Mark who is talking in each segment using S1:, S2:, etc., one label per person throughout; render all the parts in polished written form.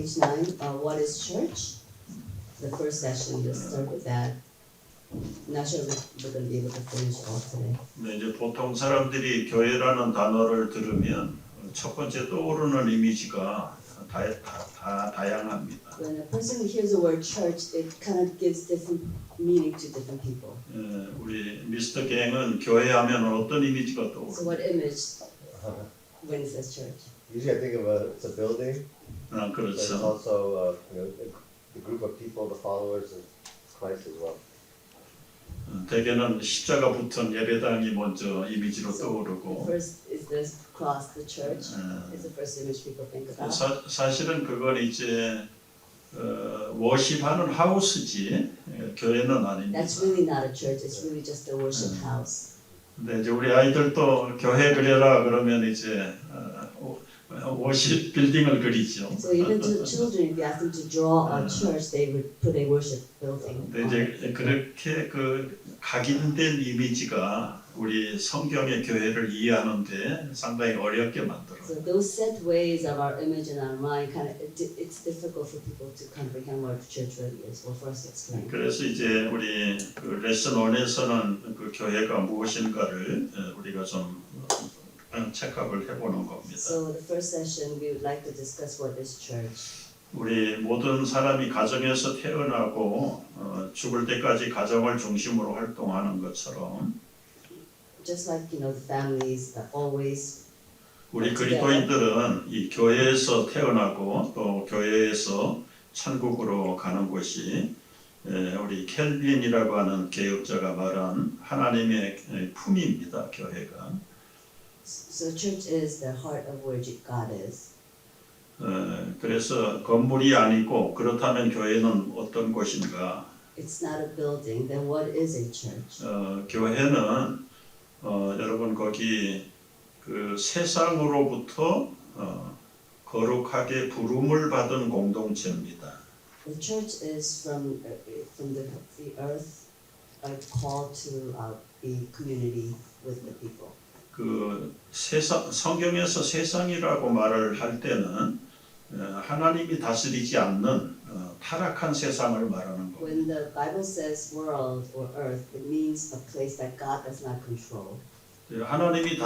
S1: page 9, what is church? The first session, you'll start with that. Not sure we're going to be able to finish all today.
S2: 네, 이제 보통 사람들이 교회라는 단어를 들으면 첫 번째 떠오르는 이미지가 다 다양합니다.
S1: When a person hears the word church, it kind of gives different meaning to different people.
S2: 우리 미스터 갱은 교회 하면 어떤 이미지가 떠오르나요?
S1: So what image when it says church?
S3: Usually I think of it's a building, but it's
S2: 그렇죠.
S3: also the group of people, the followers of Christ as well.
S2: 대개는 십자가 붙은 예배당이 먼저 이미지로 떠오르고
S1: First is the cross, the church is the first image people think about.
S2: 사실은 그건 이제 워십하는 하우스지 교회는 아닙니다.
S1: That's really not a church, it's really just a worship house.
S2: 근데 이제 우리 아이들도 교회 그려라 그러면 이제 워십 빌딩을 그리죠.
S1: So even to children, if you ask them to draw a church, they would put a worship building.
S2: 근데 이제 그렇게 그 각인된 이미지가 우리 성경의 교회를 이해하는데 상당히 어렵게 만들어요.
S1: So those set ways of our image in our mind, it's difficult for people to comprehend what church really is, or for us to explain.
S2: 그래서 이제 우리 그 레슨 1에서는 그 교회가 무엇인가를 우리가 좀 체크업을 해보는 겁니다.
S1: So the first session, we would like to discuss what is church.
S2: 우리 모든 사람이 가정에서 태어나고 죽을 때까지 가정을 중심으로 활동하는 것처럼
S1: Just like the families that always
S2: 우리 그리스도인들은 이 교회에서 태어나고 또 교회에서 천국으로 가는 곳이 우리 켈빈이라고 하는 개혁자가 말한 하나님의 품입니다. 교회가.
S1: So church is the heart of where God is.
S2: 그래서 건물이 아니고 그렇다면 교회는 어떤 곳인가?
S1: It's not a building. Then what is a church?
S2: 교회는 여러분 거기 그 세상으로부터 거룩하게 부름을 받은 공동체입니다.
S1: The church is from the earth, called to be community with the people.
S2: 그 성경에서 세상이라고 말을 할 때는 하나님이 다스리지 않는 타락한 세상을 말하는 겁니다.
S1: When the Bible says world or earth, it means a place that God does not control.
S2: 하나님이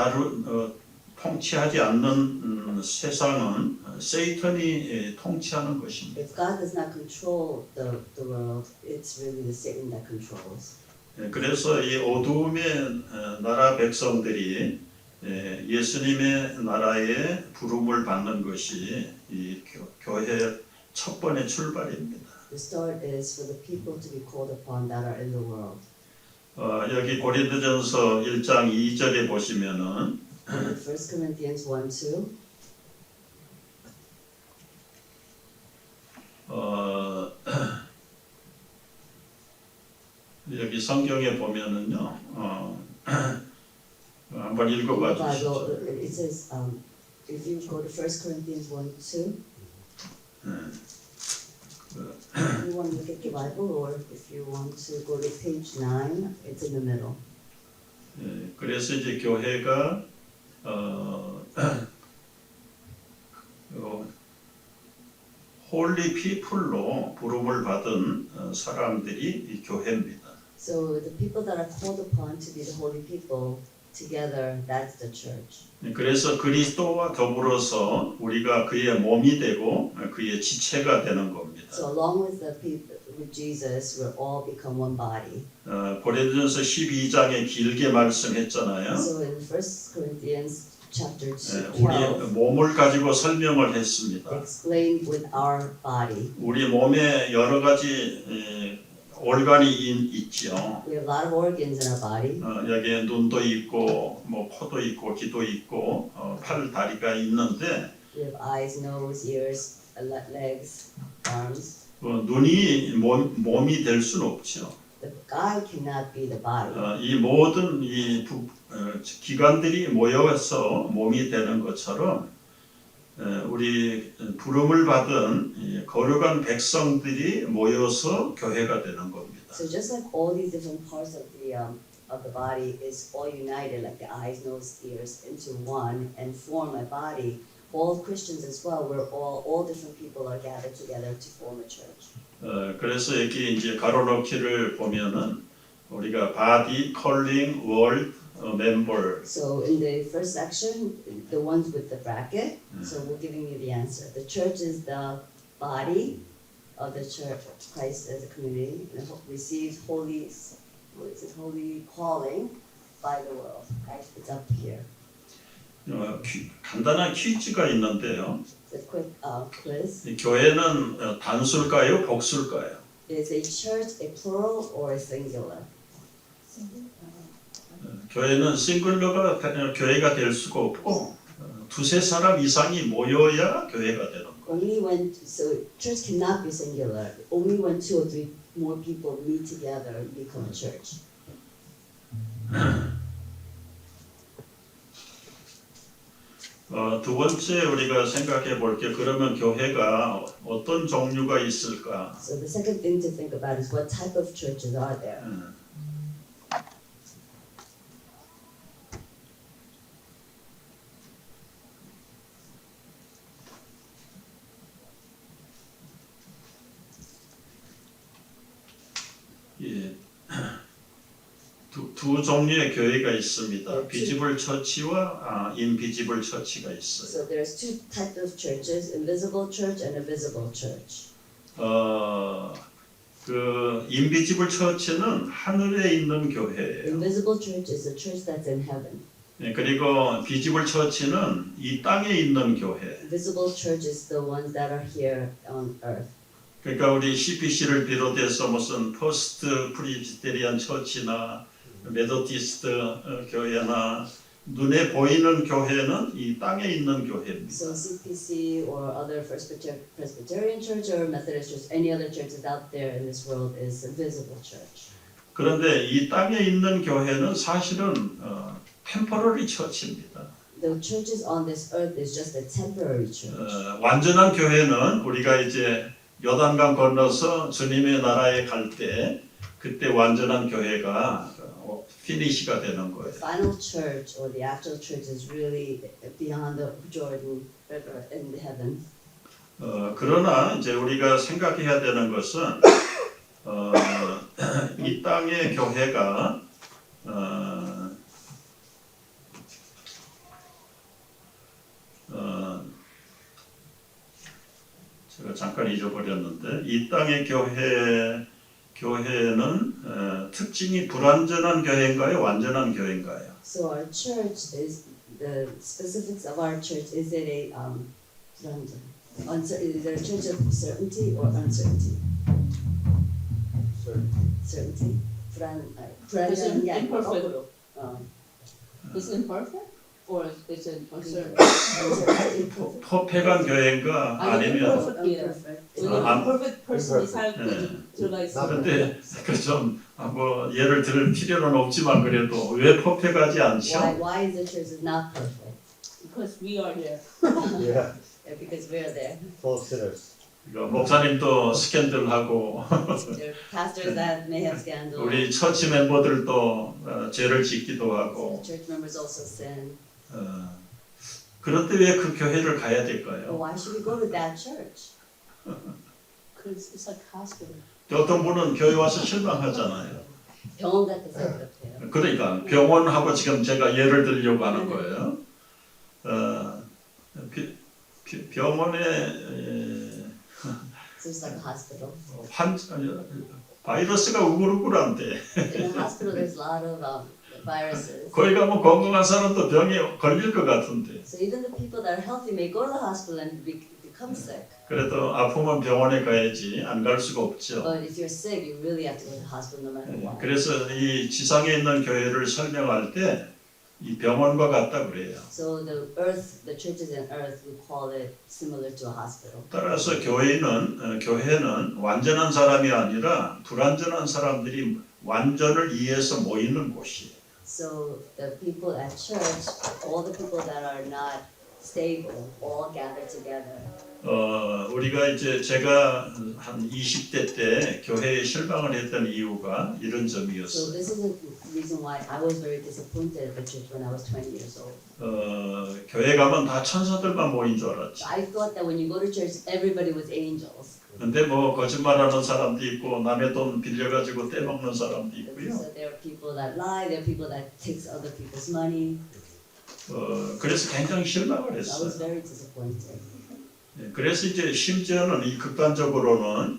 S2: 통치하지 않는 세상은 세이탄이 통치하는 것입니다.
S1: If God does not control the world, it's really the Satan that controls.
S2: 그래서 이 어두움의 나라 백성들이 예수님의 나라에 부름을 받는 것이 이 교회의 첫 번의 출발입니다.
S1: The start is for the people to be called upon that are in the world.
S2: 여기 고린도전서 1장 2절에 보시면은
S1: 1 Corinthians 1:2.
S2: 여기 성경에 보면은요, 한번 읽어봐 주시죠.
S1: It says, if you go to 1 Corinthians 1:2, if you want to look at the Bible, or if you want to go to page 9, it's in the middle.
S2: 그래서 이제 교회가 홀리 피플로 부름을 받은 사람들이 이 교회입니다.
S1: So the people that are called upon to be the holy people together, that's the church.
S2: 그래서 그리스도와 더불어서 우리가 그의 몸이 되고 그의 지체가 되는 겁니다.
S1: So along with the people, with Jesus, we'll all become one body.
S2: 고린도전서 12장에 길게 말씀했잖아요.
S1: So in 1 Corinthians chapter 2,
S2: 우리
S1: 12,
S2: 몸을 가지고 설명을 했습니다.
S1: explained with our body.
S2: 우리 몸에 여러 가지 organ이 있죠.
S1: We have a lot of organs in our body.
S2: 여기에 눈도 있고, 뭐 코도 있고, 귀도 있고, 팔, 다리가 있는데
S1: We have eyes, nose, ears, legs, arms.
S2: 눈이 몸이 될 수는 없죠.
S1: The eye cannot be the body.
S2: 이 모든 기관들이 모여서 몸이 되는 것처럼 우리 부름을 받은 거룩한 백성들이 모여서 교회가 되는 겁니다.
S1: So just like all these different parts of the body is all united, like the eyes, nose, ears, into one and form a body, all Christians as well, where all different people are gathered together to form a church.
S2: 그래서 여기 이제 가로넣기를 보면은 우리가 body, calling, world, member.
S1: So in the first section, the ones with the bracket, so we're giving you the answer. The church is the body of the church, Christ as a community, and receives holy calling by the world. Right? It's up here.
S2: 간단한 퀴즈가 있는데요.
S1: The quick quiz.
S2: 이 교회는 단수일까요, 복수일까요?
S1: Is a church a plural or a singular?
S2: 교회는 싱글러가 교회가 될 수가 없고 두세 사람 이상이 모여야 교회가 되는 거예요.
S1: Only when church cannot be singular. Only when 2 or 3 more people meet together and become a church.
S2: 두 번째 우리가 생각해 볼 게 그러면 교회가 어떤 종류가 있을까?
S1: So the second thing to think about is what type of churches are there?
S2: 예. 두 종류의 교회가 있습니다. 비지블 처치와 인비지블 처치가 있어요.
S1: So there's 2 types of churches, invisible church and a visible church.
S2: 그 인비지블 처치는 하늘에 있는 교회예요.
S1: Invisible church is a church that's in heaven.
S2: 네, 그리고 비지블 처치는 이 땅에 있는 교회.
S1: Visible church is the ones that are here on earth.
S2: 그러니까 우리 CPC를 비롯해서 무슨 퍼스트 프리스테리안 처치나 메소디스트 교회나 눈에 보이는 교회는 이 땅에 있는 교회입니다.
S1: So CPC or other Presbyterian church or Methodist church, any other churches out there in this world is a visible church.
S2: 그런데 이 땅에 있는 교회는 사실은 템퍼러리 처치입니다.
S1: The churches on this earth is just a temporary church.
S2: 완전한 교회는 우리가 이제 요단강 건너서 주님의 나라에 갈 때 그때 완전한 교회가 피니시가 되는 거예요.
S1: The final church or the actual church is really beyond the Jordan River in heaven.
S2: 그러나 이제 우리가 생각해야 되는 것은 이 땅의 교회가 제가 잠깐 잊어버렸는데 이 땅의 교회는 특징이 불완전한 교회인가요, 완전한 교회인가요?
S1: So our church is the specifics of our church. Is it a is it a church of certainty or uncertainty? Certainty. 불안한 게 아니고
S4: Imperfect.
S1: 거꾸로.
S4: Is it imperfect or is it uncertain?
S1: Imperfect.
S2: 퍼펙한 교회인가 아니면
S1: Imperfect.
S4: 왜냐면 perfect person이 살고
S2: 네.
S4: 들어가 있어.
S2: 그런데 그좀뭐 예를 들 필요는 없지만 그래도 왜 퍼펙하지 않죠?
S1: Why is the church is not perfect?
S4: Because we are here.
S3: Yeah,
S1: Because we're there.
S3: full of sinners.
S2: 그러니까 목사님도 스캔들하고
S1: There are pastors that may have scandal.
S2: 우리 처치 멤버들도 죄를 짓기도 하고
S1: Church members also sin.
S2: 그런데 왜 그 교회를 가야
S1: But
S2: 될까요?
S1: why should we go to that church?
S4: Because it's like hospital.
S2: 어떤 분은 교회 와서 실망하잖아요.
S1: 병원 같아서 그렇대요.
S2: 그러니까 병원하고 지금 제가 예를 들려고 하는 거예요. 병원에
S1: So it's like a hospital.
S2: 바이러스가 우글우글한데
S1: In a hospital, there's a lot of viruses.
S2: 거기 가면 건강한 사람도 병에 걸릴 것 같은데
S1: So even the people that are healthy may go to the hospital and become sick.
S2: 그래도 아프면 병원에 가야지 안 갈 수가 없죠.
S1: But if you're sick, you really have to go to the hospital no matter what.
S2: 그래서 이 지상에 있는 교회를 설명할 때 이 병원과 같다 그래요.
S1: So the churches in earth, we call it similar to a hospital.
S2: 따라서 교회는 완전한 사람이 아니라 불완전한 사람들이 완전을 위해서 모이는 곳이에요.
S1: So the people at church, all the people that are not stable, all gather together.
S2: 우리가 이제 제가 한 20대 때 교회에 실망을 했던 이유가 이런
S1: So
S2: 점이었어요.
S1: this is the reason why I was very disappointed at the church when I was 20 years old.
S2: 교회 가면 다 천사들만 모인 줄 알았지.
S1: I thought that when you go to church, everybody was angels.
S2: 근데 뭐 거짓말하는 사람도 있고 남의 돈 빌려가지고 떼먹는 사람도
S1: So
S2: 있고요.
S1: there are people that lie, there are people that takes other people's money.
S2: 그래서 굉장히 실망을
S1: I was
S2: 했어요.
S1: very disappointed.
S2: 그래서 이제 심지어는 이 극단적으로는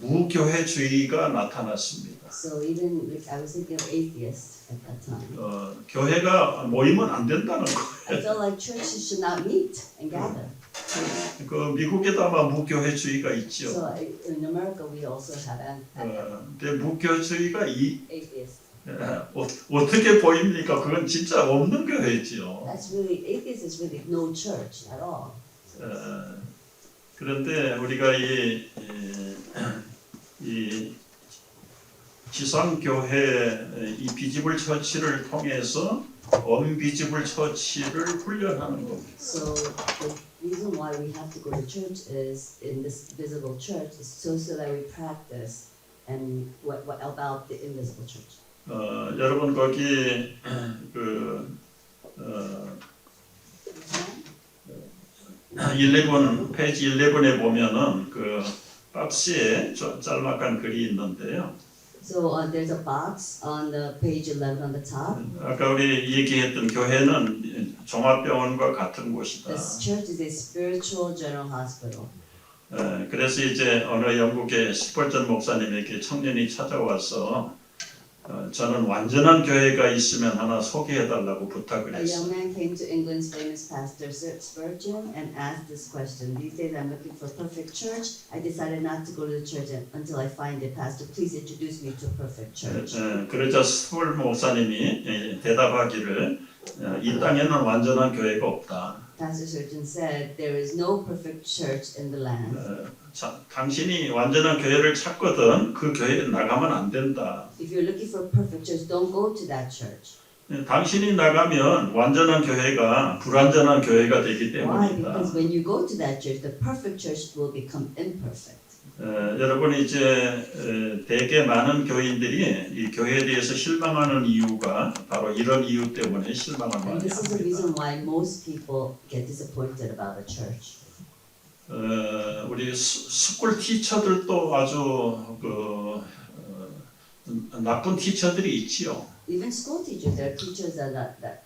S2: 무교회주의가 나타났습니다.
S1: So even like, I was thinking of atheists at that time.
S2: 교회가 모이면 안 된다는 거예요.
S1: I felt like churches should not meet and gather.
S2: 그 미국에도 아마 무교회주의가 있죠.
S1: So in America we also have an
S2: 근데 무교회주의가
S1: atheist.
S2: 어떻게 보입니까? 그건 진짜 없는 교회지요.
S1: That's really atheist is really no church at all.
S2: 그런데 우리가 이 지상교회 이 비지블 처치를 통해서 언비지블 처치를 훈련하는 겁니다.
S1: So the reason why we have to go to church is in this visible church is so that we practice and what about the invisible church.
S2: 여러분 거기 페이지 11에 보면은 그 박스에 짤막한 글이 있는데요.
S1: So there's a box on the page 11 on the top.
S2: 아까 우리 얘기했던 교회는 종합병원과 같은 곳이다.
S1: This church is a spiritual general hospital.
S2: 그래서 이제 어느 영국의 스펄전 목사님에게 청년이 찾아와서 저는 완전한 교회가 있으면 하나 소개해달라고 부탁을
S1: A young
S2: 했어요.
S1: man came to England's famous pastor Spurgeon and asked this question. These days I'm looking for a perfect church. I decided not to go to the church until I find a pastor. Please introduce me to a perfect church.
S2: 그러자 스펄 목사님이 대답하기를 이 땅에는 완전한 교회가 없다.
S1: Pastor Spurgeon said, there is no perfect church in the land.
S2: 당신이 완전한 교회를 찾거든 그 교회에 나가면 안 된다.
S1: If you're looking for a perfect church, don't go to that church.
S2: 당신이 나가면 완전한 교회가 불완전한 교회가 되기
S1: Why?
S2: 때문이다.
S1: Because when you go to that church, the perfect church will become imperfect.
S2: 여러분이 이제 되게 많은 교인들이 이 교회에 대해서 실망하는 이유가 바로 이런 이유 때문에 실망을
S1: And
S2: 많이
S1: this is the
S2: 합니다.
S1: reason why most people get disappointed about a church.
S2: 우리 스쿨 티처들도 아주 나쁜 티처들이 있지요.
S1: Even school teachers, there are teachers that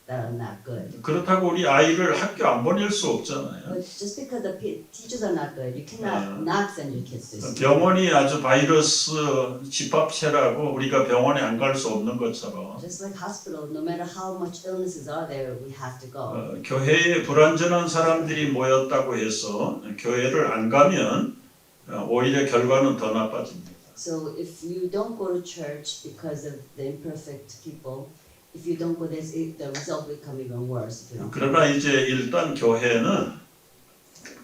S1: are not good.
S2: 그렇다고 우리 아이를 학교 안 보낼 수 없잖아요.
S1: But just because the teachers are not good, you cannot not send your kids to school.
S2: 병원이 아주 바이러스 집합체라고 우리가 병원에 안 갈 수 없는 것처럼
S1: Just like hospital, no matter how much illnesses are there, we have to go.
S2: 교회에 불완전한 사람들이 모였다고 해서 교회를 안 가면 오히려 결과는 더 나빠집니다.
S1: So if you don't go to church because of the imperfect people, if you don't go there, the result will become even worse. If you don't.
S2: 그러나 이제 일단 교회는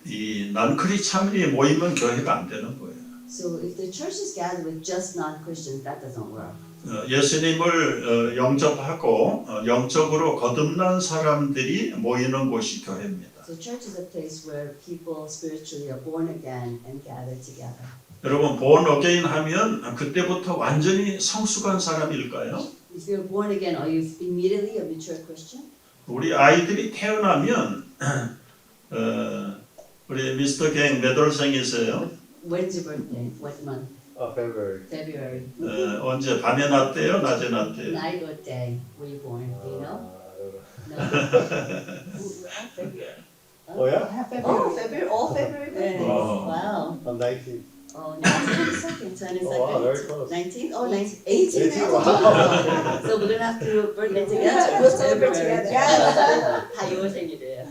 S2: 이 난크리스찬이 모이면 교회가 안 되는 거예요.
S1: So if the church is gathered with just non-Christians, that doesn't work.
S2: 예수님을 영접하고 영적으로 거듭난 사람들이 모이는 곳이 교회입니다.
S1: So church is a place where people spiritually are born again and gather together.
S2: 여러분 born again 하면 그때부터 완전히 성숙한 사람일까요?
S1: If you're born again, are you immediately a mature Christian?
S2: 우리 아이들이 태어나면 우리 미스터 갱 몇 월생이세요?
S1: When's your birthday? What month?
S3: February.
S1: February.
S2: 언제 밤에 났대요? 낮에 났대요?
S1: Night or day were you born? Do you know?
S3: I don't know.
S1: No. February.
S3: Oh yeah?
S1: Oh, February. All February birthdays.
S2: Oh.
S1: Wow.
S3: I'm 19.
S1: Oh, 22nd, 22nd.
S3: Oh, wow, very close.
S1: 19? Oh, 19, 18.
S3: 18, wow.
S1: So we're gonna have to do a birthday together.
S5: We'll celebrate
S1: February.
S5: together.
S1: 다 6월 생일이에요.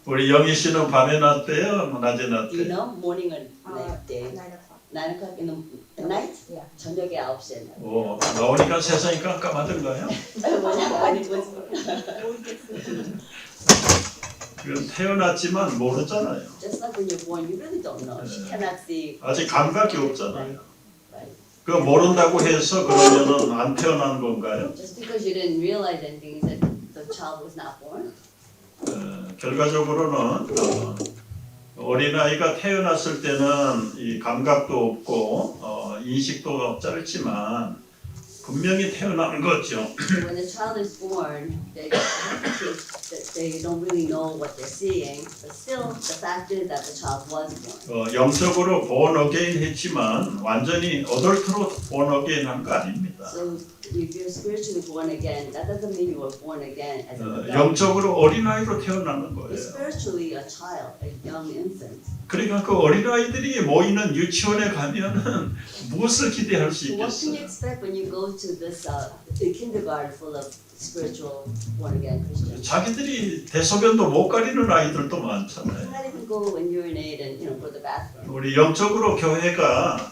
S2: 우리 영희 씨는 밤에 났대요? 낮에
S1: Do you
S2: 났대요?
S1: know? Morning or night day?
S5: 9 o'clock.
S1: 9 o'clock in the night?
S5: Yeah.
S1: 저녁에 9시에.
S2: 오, 나오니까 세상이 깜깜하던가요? 그건 태어났지만 모르잖아요.
S1: Just like when you're born, you really don't know. She cannot see.
S2: 아직 감각이 없잖아요.
S1: Right.
S2: 그 모른다고 해서 그러면은 안 태어난 건가요?
S1: Just because you didn't realize anything, is that the child was not born?
S2: 결과적으로는 어린아이가 태어났을 때는 이 감각도 없고 인식도 짧지만 분명히 태어난 거죠.
S1: So when a child is born, they don't really know what they're seeing, but still the fact is that the child was born.
S2: 영적으로 born again 했지만 완전히 어덜트로 born again 한 거 아닙니다.
S1: So if you're spiritually born again, that doesn't mean you were born again as an adult.
S2: 영적으로 어린아이로 태어나는
S1: You're
S2: 거예요.
S1: spiritually a child, a young infant.
S2: 그러니까 그 어린아이들이 모이는 유치원에 가면은 무엇을 기대할 수
S1: So what can you
S2: 있겠어요?
S1: expect when you go to this kindergarten full of spiritual born again Christians?
S2: 자기들이 대소변도 못 가리는 아이들도
S1: You
S2: 많잖아요.
S1: cannot even go and urinate and go to the bathroom.
S2: 우리 영적으로 교회가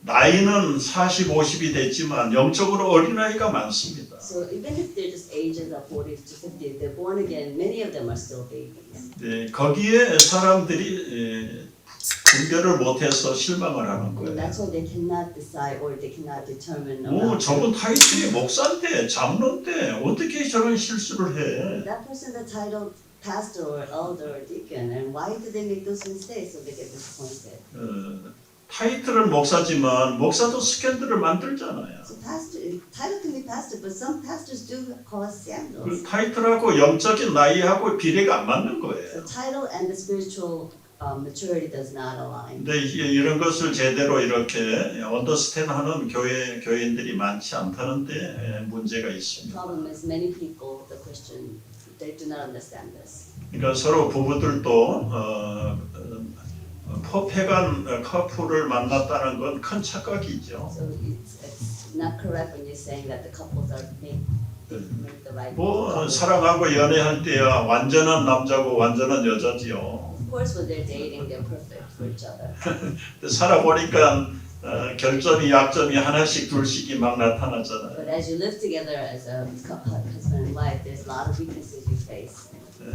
S2: 나이는 40, 50이 됐지만 영적으로 어린아이가 많습니다.
S1: So even if they're just ages of 40 to 50, if they're born again, many of them are still babies.
S2: 네, 거기에 사람들이 분별을 못해서 실망을 하는
S1: And
S2: 거예요.
S1: that's why they cannot decide or they cannot determine
S2: 오,
S1: about
S2: 저분 타이틀이 목사인데, 장로인데 어떻게 저런 실수를 해?
S1: that person the title pastor or elder or deacon, and why did they make those mistakes? So they get disappointed.
S2: 타이틀은 목사지만 목사도 스캔들을 만들잖아요.
S1: So title can be pastor, but some pastors do cause
S2: 그
S1: scandals.
S2: 타이틀하고 영적인 나이하고 비례가 안 맞는
S1: The
S2: 거예요.
S1: title and the spiritual maturity does not align.
S2: 근데 이런 것을 제대로 이렇게 언더스탠하는 교인들이 많지 않다는데 문제가
S1: The
S2: 있습니다.
S1: problem is many people, the Christian, they do not understand this.
S2: 그러니까 서로 부부들도 퍼펙한 커플을 만났다는 건 큰 착각이죠.
S1: So it's not correct when you're saying that the couples are made the right
S2: 뭐
S1: couple.
S2: 사랑하고 연애할 때야 완전한 남자고 완전한 여자지요.
S1: Of course, when they're dating, they're perfect for each other.
S2: 근데 살아보니까 결점이 약점이 하나씩 둘씩이 막 나타나잖아요.
S1: But as you live together as a husband and wife, there's a lot of weaknesses you face.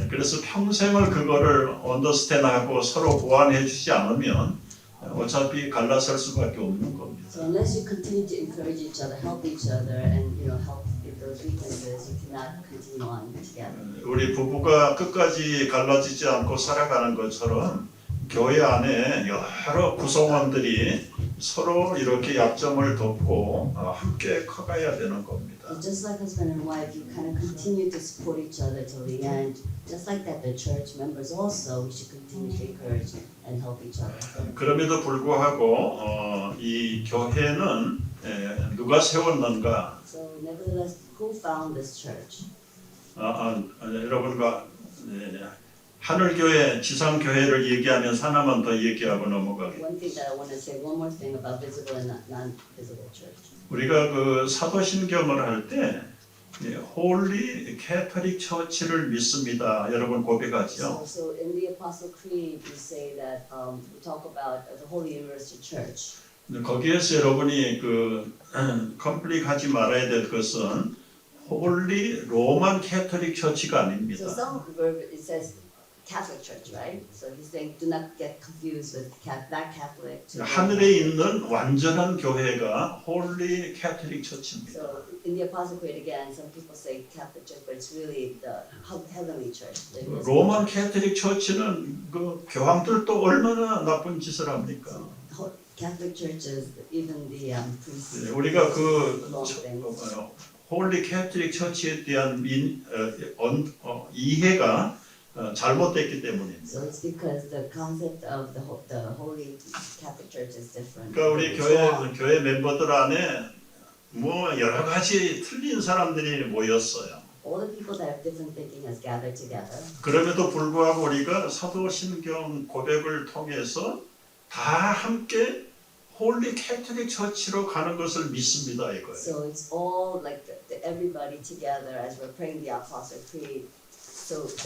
S2: 그래서 평생을 그거를 언더스탠하고 서로 보완해 주지 않으면 어차피 갈라설 수밖에 없는 겁니다.
S1: So unless you continue to encourage each other, help each other, and help with those weaknesses, you cannot continue on together.
S2: 우리 부부가 끝까지 갈라지지 않고 살아가는 것처럼 교회 안에 여러 구성원들이 서로 이렇게 약점을 돕고 함께 커가야 되는 겁니다.
S1: So just like husband and wife, you kind of continue to support each other till the end. Just like that, the church members also, we should continue to encourage and help each other.
S2: 그럼에도 불구하고 이 교회는 누가 세웠는가?
S1: So nevertheless, who found this church?
S2: 여러분과 하늘교회, 지상교회를 얘기하면서 하나만 더 얘기하고 넘어가겠습니다.
S1: One thing that I want to say, one more thing about visible and non-visible church.
S2: 우리가 그 사도신경을 할 때 홀리 캐톨릭 처치를 믿습니다. 여러분 고백하죠.
S1: So in the Apostle Creed, we say that we talk about the Holy Universal Church.
S2: 거기에서 여러분이 그 컴플릭하지 말아야 될 것은 홀리 로만 캐톨릭 처치가
S1: So
S2: 아닙니다.
S1: some verb it says Catholic Church, right? So he's saying do not get confused with that Catholic. to
S2: 하늘에 있는 완전한 교회가 홀리 캐톨릭 처치입니다.
S1: So in the Apostle Creed again, some people say Catholic Church, but it's really the heavenly church. the invisible
S2: 로만
S1: church.
S2: 캐톨릭 처치는 그 교황들도 얼마나 나쁜 짓을 합니까?
S1: Catholic churches, even the priests.
S2: 우리가 그
S1: wrong things.
S2: 홀리 캐톨릭 처치에 대한 이해가 잘못됐기 때문입니다.
S1: So it's because the concept of the Holy Catholic Church is different.
S2: 그러니까 우리
S1: It's wrong.
S2: 교회 멤버들 안에 뭐 여러 가지 틀린 사람들이 모였어요.
S1: All the people that have different thinking has gathered together.
S2: 그럼에도 불구하고 우리가 사도신경 고백을 통해서 다 함께 홀리 캐톨릭 처치로 가는 것을 믿습니다 이거예요.
S1: So it's all like everybody together as we're praying the Apostle Creed. So the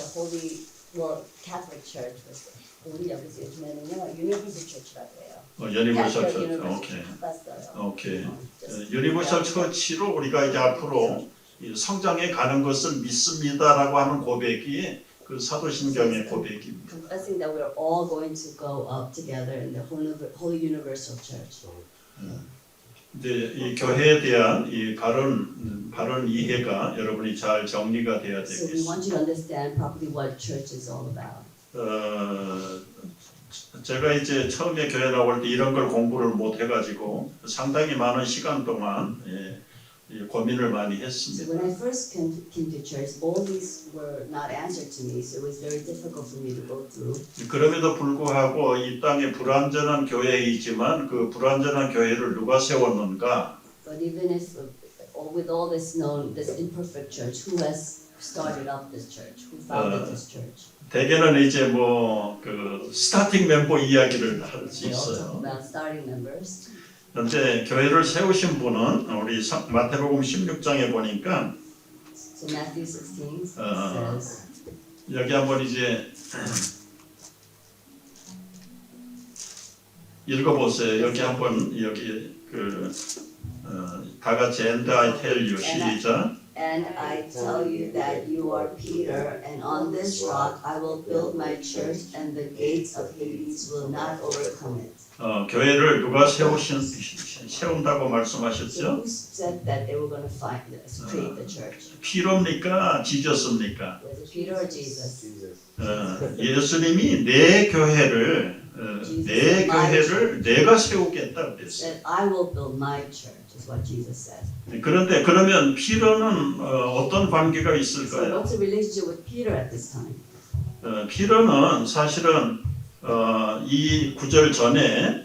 S1: Catholic Church was 우리 여기서 요즘에는요 Universal Church라고 해요.
S2: 유니버설 처치.
S1: Universal
S2: 오케이.
S1: Church 바꿨어요.
S2: 오케이.
S1: just
S2: 유니버설 처치로 우리가 이제 앞으로 이 성장해 가는 것을 믿습니다라고 하는 고백이 그 사도신경의 고백입니다.
S1: confessing that we're all going to go up together in the Holy Universal Church.
S2: 이제 이 교회에 대한 이 바른 이해가 여러분이 잘 정리가 돼야
S1: So we
S2: 되겠습니다.
S1: want you to understand properly what church is all about.
S2: 제가 이제 처음에 교회 나올 때 이런 걸 공부를 못 해가지고 상당히 많은 시간 동안 고민을 많이
S1: So
S2: 했습니다.
S1: when I first came to church, all these were not answered to me, so it was very difficult for me to go through.
S2: 그럼에도 불구하고 이 땅에 불완전한 교회이지만 그 불완전한 교회를 누가 세웠는가?
S1: But even if, with all this known, this imperfect church, who has started up this church? Who founded this church?
S2: 대개는 이제 뭐 그 스타팅 멤버 이야기를 할 수
S1: We all talk
S2: 있어요.
S1: about starting members.
S2: 그런데 교회를 세우신 분은 우리 마태복음 16장에 보니까
S1: So Matthew 16 says,
S2: 여기 한번 이제 읽어보세요. 여기 한번 여기 다 같이 And I tell you 시작.
S1: And I tell you that you are Peter, and on this rock I will build my church, and the gates of Hades will not overcome it.
S2: 교회를 누가 세운다고
S1: So
S2: 말씀하셨죠?
S1: who said that they were going to create the church?
S2: 피로입니까? 지저스입니까?
S1: Was it Peter or Jesus?
S3: Jesus.
S2: 예수님이 내 교회를 내가 세우겠다 그랬어요.
S1: That I will build my church, is what Jesus said.
S2: 그런데 그러면 피로는 어떤 관계가
S1: So
S2: 있을까요?
S1: what's the relationship with Peter at this time?
S2: 피로는 사실은 이 구절 전에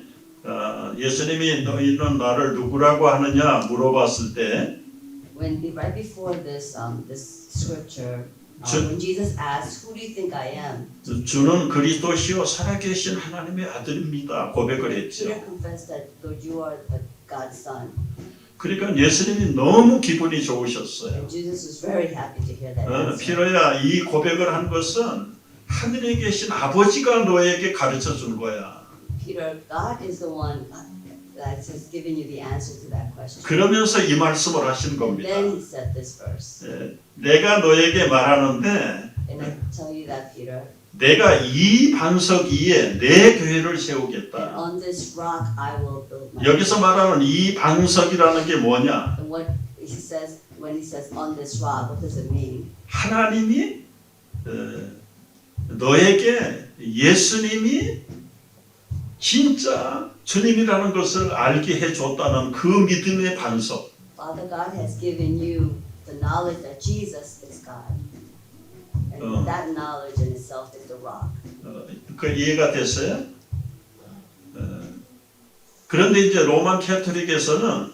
S2: 예수님이 너희는 나를 누구라고 하느냐 물어봤을 때
S1: Right before this scripture,
S2: 주-
S1: when Jesus asked, "Who do you think I am?"
S2: 주는 그리스도시요 살아계신 하나님의 아들입니다 고백을 했죠.
S1: Peter confessed that, "Lord, you are God's son."
S2: 그러니까 예수님이 너무 기분이 좋으셨어요.
S1: And Jesus was very happy to hear that answer.
S2: 피로야 이 고백을 한 것은 하늘에 계신 아버지가 너에게 가르쳐 준 거야.
S1: Peter, God is the one that has given you the answer to that question.
S2: 그러면서 이 말씀을 하신
S1: And
S2: 겁니다.
S1: then he said this verse.
S2: 내가 너에게 말하는데
S1: And I tell you that, Peter,
S2: 내가 이 반석 위에 내 교회를
S1: and
S2: 세우겠다.
S1: on this rock I will build my
S2: 여기서
S1: church.
S2: 말하는 이 반석이라는 게 뭐냐?
S1: And what he says when he says on this rock, what does it mean?
S2: 하나님이 너에게 예수님이 진짜 주님이라는 것을 알게 해줬다는 그 믿음의 반석.
S1: Father God has given you the knowledge that Jesus is God. And that knowledge in itself is the rock.
S2: 그 이해가 됐어요? 그런데 이제 로만 캐토릭에서는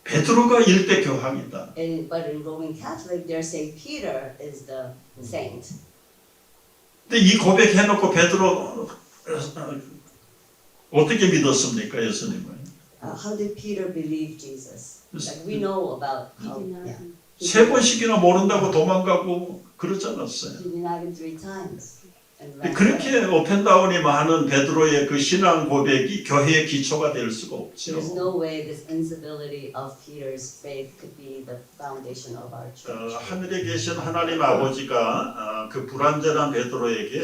S2: 베드로가 일대 교황이다.
S1: But in Roman Catholic, they're saying Peter is the saint.
S2: 근데 이 고백해놓고 베드로 어떻게 믿었습니까, 예수님을?
S1: How did Peter believe Jesus? Like we know about how. Yeah.
S2: 세 번씩이나 모른다고 도망가고 그러지 않았어요.
S1: He denied him 3 times. And ran
S2: 그렇게
S1: away.
S2: 업앤다운이 많은 베드로의 그 신앙 고백이 교회의 기초가 될 수가 없죠.
S1: There's no way this instability of Peter's faith could be the foundation of our church.
S2: 하늘에 계신 하나님 아버지가 그 불완전한 베드로에게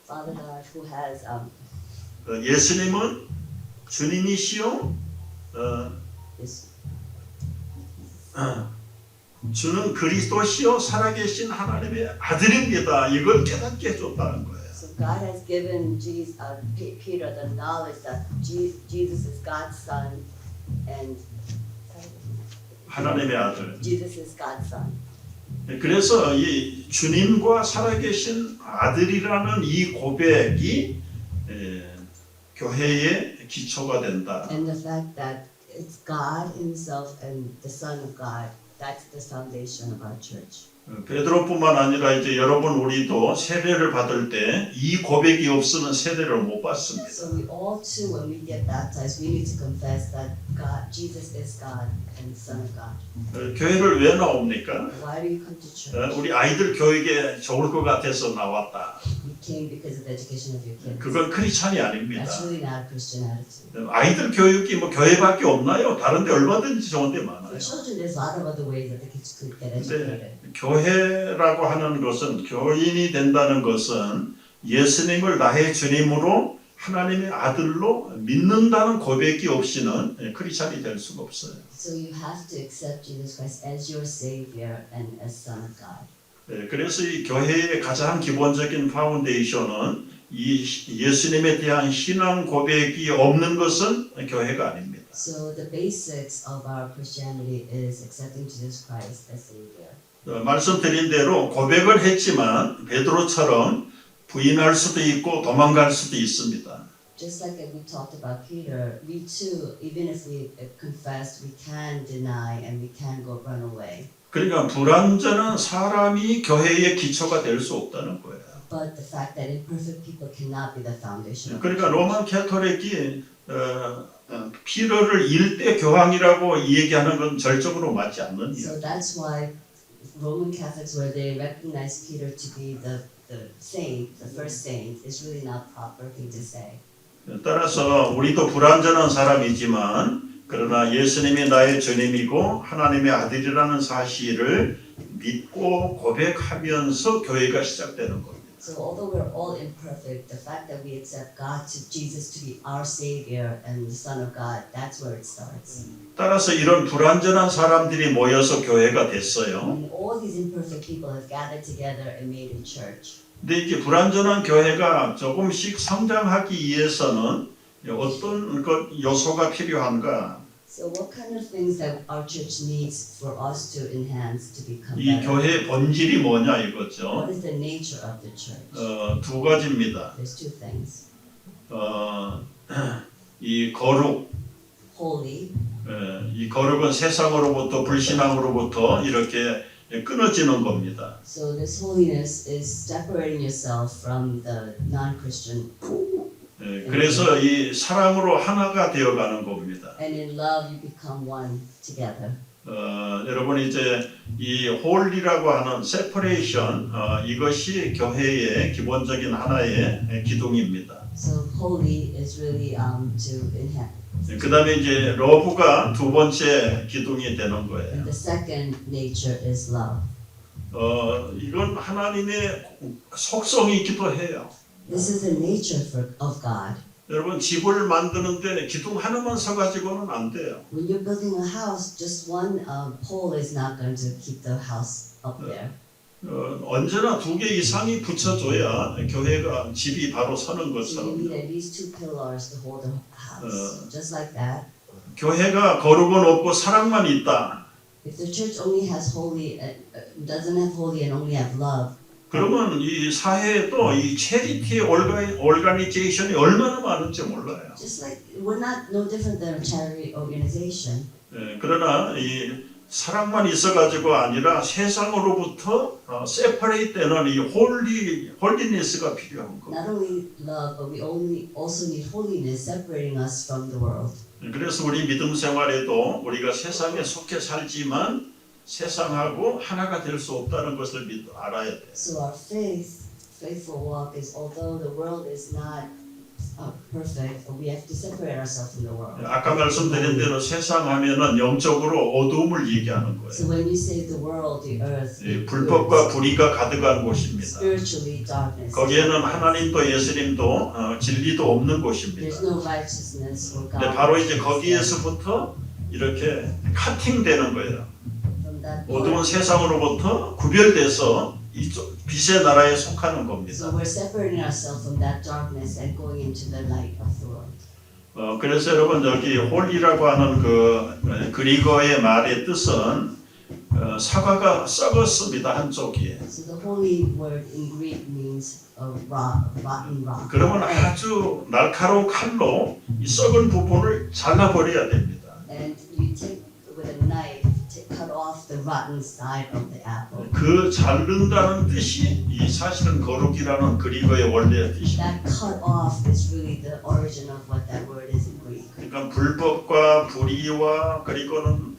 S1: Father God, who has
S2: 예수님은 주님이시요
S1: this,
S2: 주는 그리스도시요 살아계신 하나님의 아들입니다. 이걸 깨닫게 해줬다는 거예요.
S1: so God has given Peter the knowledge that Jesus is God's son, and
S2: 하나님의 아들.
S1: Jesus is God's son.
S2: 그래서 이 주님과 살아계신 아들이라는 이 고백이 교회의 기초가 된다.
S1: And the fact that it's God Himself and the Son of God, that's the foundation of our church.
S2: 베드로뿐만 아니라 이제 여러분 우리도 세례를 받을 때 이 고백이 없으면 세례를 못 받습니다.
S1: So we all too, when we get baptized, we need to confess that Jesus is God and the Son of God.
S2: 교회를 왜 나옵니까?
S1: Why do you come to church?
S2: 우리 아이들 교육에 좋을 것 같아서 나왔다.
S1: You came because of the education of your kids.
S2: 그건 크리스찬이 아닙니다.
S1: That's really not a Christian attitude.
S2: 아이들 교육이 뭐 교회밖에 없나요? 다른데 얼마든지 좋은 데 많아요.
S1: For children, there's a lot of other ways that the kids could get educated.
S2: 교회라고 하는 것은 교인이 된다는 것은 예수님을 나의 주님으로 하나님의 아들로 믿는다는 고백이 없이는 크리스찬이 될 수가 없어요.
S1: So you have to accept Jesus Christ as your Savior and as Son of God.
S2: 그래서 이 교회의 가장 기본적인 파운데이션은 이 예수님에 대한 신앙 고백이 없는 것은 교회가 아닙니다.
S1: So the basics of our Christianity is accepting Jesus Christ as Savior.
S2: 말씀드린 대로 고백을 했지만 베드로처럼 부인할 수도 있고 도망갈 수도 있습니다.
S1: Just like we talked about Peter, we too, even if we confess, we can deny and we can go run away.
S2: 그러니까 불완전한 사람이 교회의 기초가 될 수 없다는 거예요.
S1: But the fact that imperfect people cannot be the foundation of the
S2: 그러니까
S1: church.
S2: 로만 캐토릭이 피러를 일대 교황이라고 얘기하는 건 절적으로 맞지 않는 이유.
S1: So that's why Roman Catholics, where they recognize Peter to be the saint, the first saint, is really not proper thing to say.
S2: 따라서 우리도 불완전한 사람이지만 그러나 예수님이 나의 주님이고 하나님의 아들이라는 사실을 믿고 고백하면서 교회가 시작되는 겁니다.
S1: So although we're all imperfect, the fact that we accept God, to Jesus to be our Savior and the Son of God, that's where it starts.
S2: 따라서 이런 불완전한 사람들이 모여서 교회가 됐어요.
S1: And all these imperfect people have gathered together and made a church.
S2: 근데 이제 불완전한 교회가 조금씩 성장하기 위해서는 어떤 것 요소가 필요한가?
S1: So what kind of things that our church needs for us to enhance to become
S2: 이
S1: better?
S2: 교회의 본질이 뭐냐 이거죠.
S1: What is the nature of the church?
S2: 두 가지입니다.
S1: There's two things.
S2: 이 거룩,
S1: Holy.
S2: 이 거룩은 세상으로부터 불신앙으로부터 이렇게 끊어지는 겁니다.
S1: So this holiness is separating yourself from the non-Christian.
S2: 그래서 이 사랑으로 하나가 되어가는 겁니다.
S1: And in love you become one together.
S2: 여러분 이제 이 홀이라고 하는 세퍼레이션 이것이 교회의 기본적인 하나의 기둥입니다.
S1: So holy is really to enhance.
S2: 그 다음에 이제 러브가 두 번째 기둥이 되는 거예요.
S1: And the second nature is love.
S2: 이건 하나님의 속성이기도 해요.
S1: This is the nature of God.
S2: 여러분 집을 만드는데 기둥 하나만 서가지고는 안 돼요.
S1: When you're building a house, just one pole is not going to keep the house up there.
S2: 언제나 두 개 이상이 붙여줘야 교회가 집이 바로 서는
S1: So you
S2: 것처럼.
S1: need at least two pillars to hold a house. Just like that.
S2: 교회가 거룩은 없고 사랑만 있다.
S1: If the church only has holy, doesn't have holy and only have love,
S2: 그러면 이 사회에도 이 체리티 오르가니제이션이 얼마나 많은지 몰라요.
S1: just like we're not no different than a charity organization.
S2: 그러나 이 사랑만 있어가지고 아니라 세상으로부터 세퍼레이트 되는 이 홀리니스가 필요한 거.
S1: Not only love, but we also need holiness, separating us from the world.
S2: 그래서 우리 믿음 생활에도 우리가 세상에 속해 살지만 세상하고 하나가 될 수 없다는 것을 알아야 돼.
S1: So our faithful walk is, although the world is not perfect, we have to separate ourselves from the world.
S2: 아까 말씀드린 대로 세상 하면은 영적으로 어두움을 얘기하는 거예요.
S1: So when you say the world, the earth,
S2: 불법과 불의가 가득한 곳입니다.
S1: spiritually darkness.
S2: 거기에는 하나님도 예수님도 진리도 없는 곳입니다.
S1: There's no righteousness or God.
S2: 근데 바로 이제 거기에서부터 이렇게 카팅되는 거예요.
S1: From that
S2: 어두운
S1: point,
S2: 세상으로부터 구별돼서 이쪽 빛의 나라에 속하는
S1: so
S2: 겁니다.
S1: we're separating ourselves from that darkness and going into the light of the world.
S2: 그래서 여러분 여기 홀이라고 하는 그 그리거의 말의 뜻은 사과가 썩었습니다 한쪽이.
S1: So the holy word in Greek means rotten rock.
S2: 그러면 아주 날카로운 칼로 이 썩은 부분을 잘라버려야 됩니다.
S1: And you take with a knife to cut off the rotten side of the apple.
S2: 그 자른다는 뜻이 이 사실은 거룩이라는 그리거의 원래 뜻입니다.
S1: That cut off is really the origin of what that word is in Greek.
S2: 그러니까 불법과 불의와 그리고는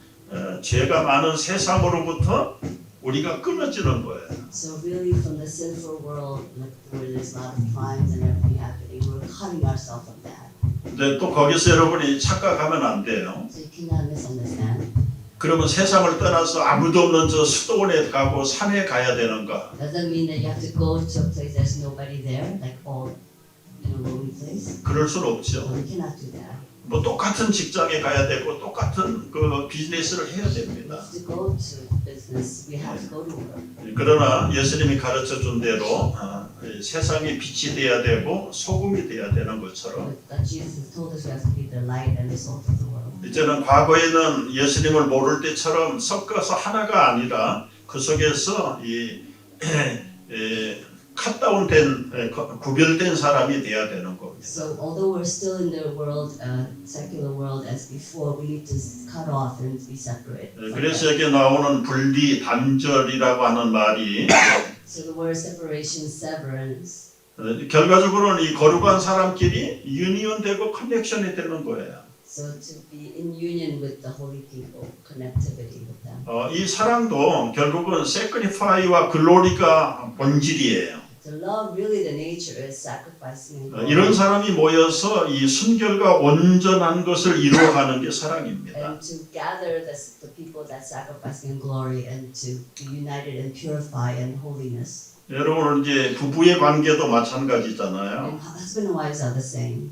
S2: 죄가 많은 세상으로부터 우리가 끊어지는 거예요.
S1: So really from the sinful world, like where there's a lot of crimes and everything happening, we're cutting ourselves from that.
S2: 근데 또 거기서 여러분이 착각하면 안 돼요.
S1: So you cannot misunderstand.
S2: 그러면 세상을 떠나서 아무도 없는 저 수도원에 가고 산에 가야 되는가?
S1: Doesn't mean that you have to go to a place there's nobody there, like all in a lonely place.
S2: 그럴 수는 없죠.
S1: No, we cannot do that.
S2: 뭐 똑같은 직장에 가야 되고 똑같은 그 비즈니스를 해야
S1: We
S2: 됩니다.
S1: have to go to business. We have to go to work.
S2: 그러나 예수님이 가르쳐 준 대로 세상의 빛이 돼야 되고 소금이 돼야 되는 것처럼
S1: But Jesus has told us we have to be the light and the salt of the world.
S2: 이제는 과거에는 예수님을 모를 때처럼 섞어서 하나가 아니라 그 속에서 이 컷다운된 구별된 사람이 돼야 되는 겁니다.
S1: So although we're still in the world, secular world as before, we need to cut off and be separate.
S2: 그래서 여기 나오는 분리 단절이라고 하는 말이
S1: So the word separation, severance.
S2: 결과적으로는 이 거룩한 사람끼리 유니온되고 커넥션이 되는 거예요.
S1: So to be in union with the holy people, connectivity with them.
S2: 이 사랑도 결국은 세크리파이와 글로리가 본질이에요.
S1: The love, really, the nature is sacrificing. And
S2: 이런 사람이 모여서 이 순결과 온전한 것을 이루어가는 게 사랑입니다.
S1: and to gather the people that sacrificing in glory and to be united and purify in holiness.
S2: 여러분 이제 부부의 관계도 마찬가지잖아요.
S1: And husband and wives are the same.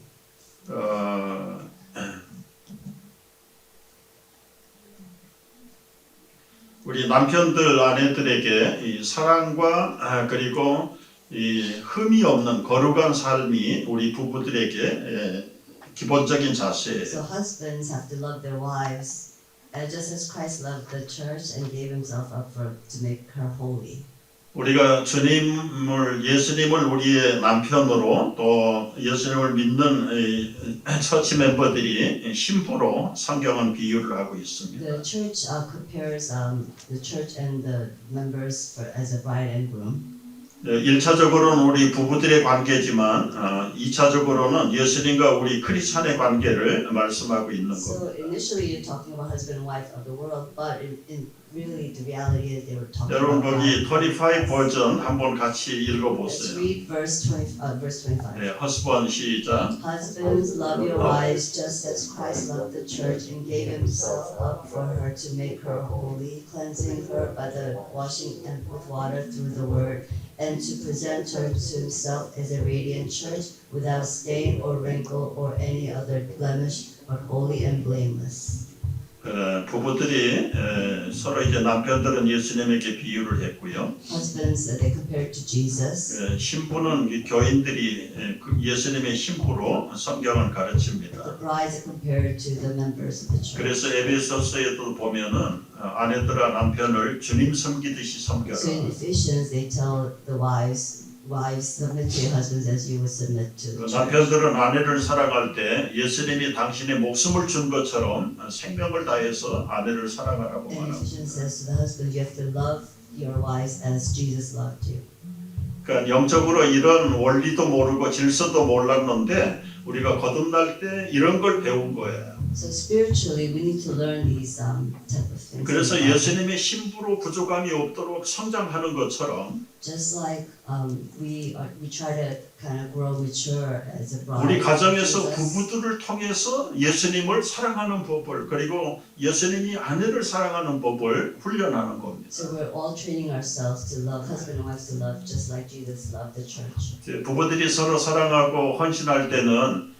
S2: 우리 남편들 아내들에게 이 사랑과 그리고 이 흠이 없는 거룩한 삶이 우리 부부들에게 기본적인 자세예요.
S1: So husbands have to love their wives, just as Christ loved the church and gave himself up to make her holy.
S2: 우리가 예수님을 우리의 남편으로 또 예수님을 믿는 처치 멤버들이 신부로 성경은 비유를 하고 있습니다.
S1: The church compares the church and the members as a bride and groom.
S2: 1차적으로는 우리 부부들의 관계지만 2차적으로는 예수님과 우리 크리스찬의 관계를 말씀하고 있는
S1: So
S2: 겁니다.
S1: initially you're talking about husband and wife of the world, but in really the reality is they were talking
S2: 여러분
S1: about
S2: 거기
S1: God.
S2: 25 버전 한번 같이
S1: Let's
S2: 읽어보세요.
S1: read verse 25.
S2: 네, 허스번 시작.
S1: Husbands, love your wives just as Christ loved the church and gave himself up for her to make her holy, cleansing her by the washing and with water through the word, and to present her to himself as a radiant church without stain or wrinkle or any other blemish, but holy and blameless.
S2: 부부들이 서로 이제 남편들은 예수님에게 비유를 했고요.
S1: Husbands, they compared to Jesus.
S2: 신부는 이 교인들이 예수님의 신부로 성경을 가르칩니다.
S1: The brides are compared to the members of the church.
S2: 그래서 에베소서에도 보면은 아내들아 남편을 주님 섬기듯이 섬겨라.
S1: So in Ephesians, they tell the wives, submit to your husbands as you would submit to the church.
S2: 남편들은 아내를 사랑할 때 예수님이 당신의 목숨을 준 것처럼 생명을 다해서 아내를 사랑하라고
S1: And
S2: 말합니다.
S1: Ephesians says to the husband, you have to love your wives as Jesus loved you.
S2: 그러니까 영적으로 이런 원리도 모르고 질서도 몰랐는데 우리가 거듭날 때 이런 걸 배운 거예요.
S1: So spiritually, we need to learn these type of things.
S2: 그래서 예수님의 신부로 부족함이 없도록 성장하는 것처럼
S1: Just like we try to kind of grow mature as a bride.
S2: 우리
S1: of
S2: 가정에서
S1: Jesus.
S2: 부부들을 통해서 예수님을 사랑하는 법을 그리고 예수님이 아내를 사랑하는 법을 훈련하는 겁니다.
S1: So we're all training ourselves to love, husband and wives to love, just like Jesus loved the church.
S2: 이제 부부들이 서로 사랑하고 헌신할 때는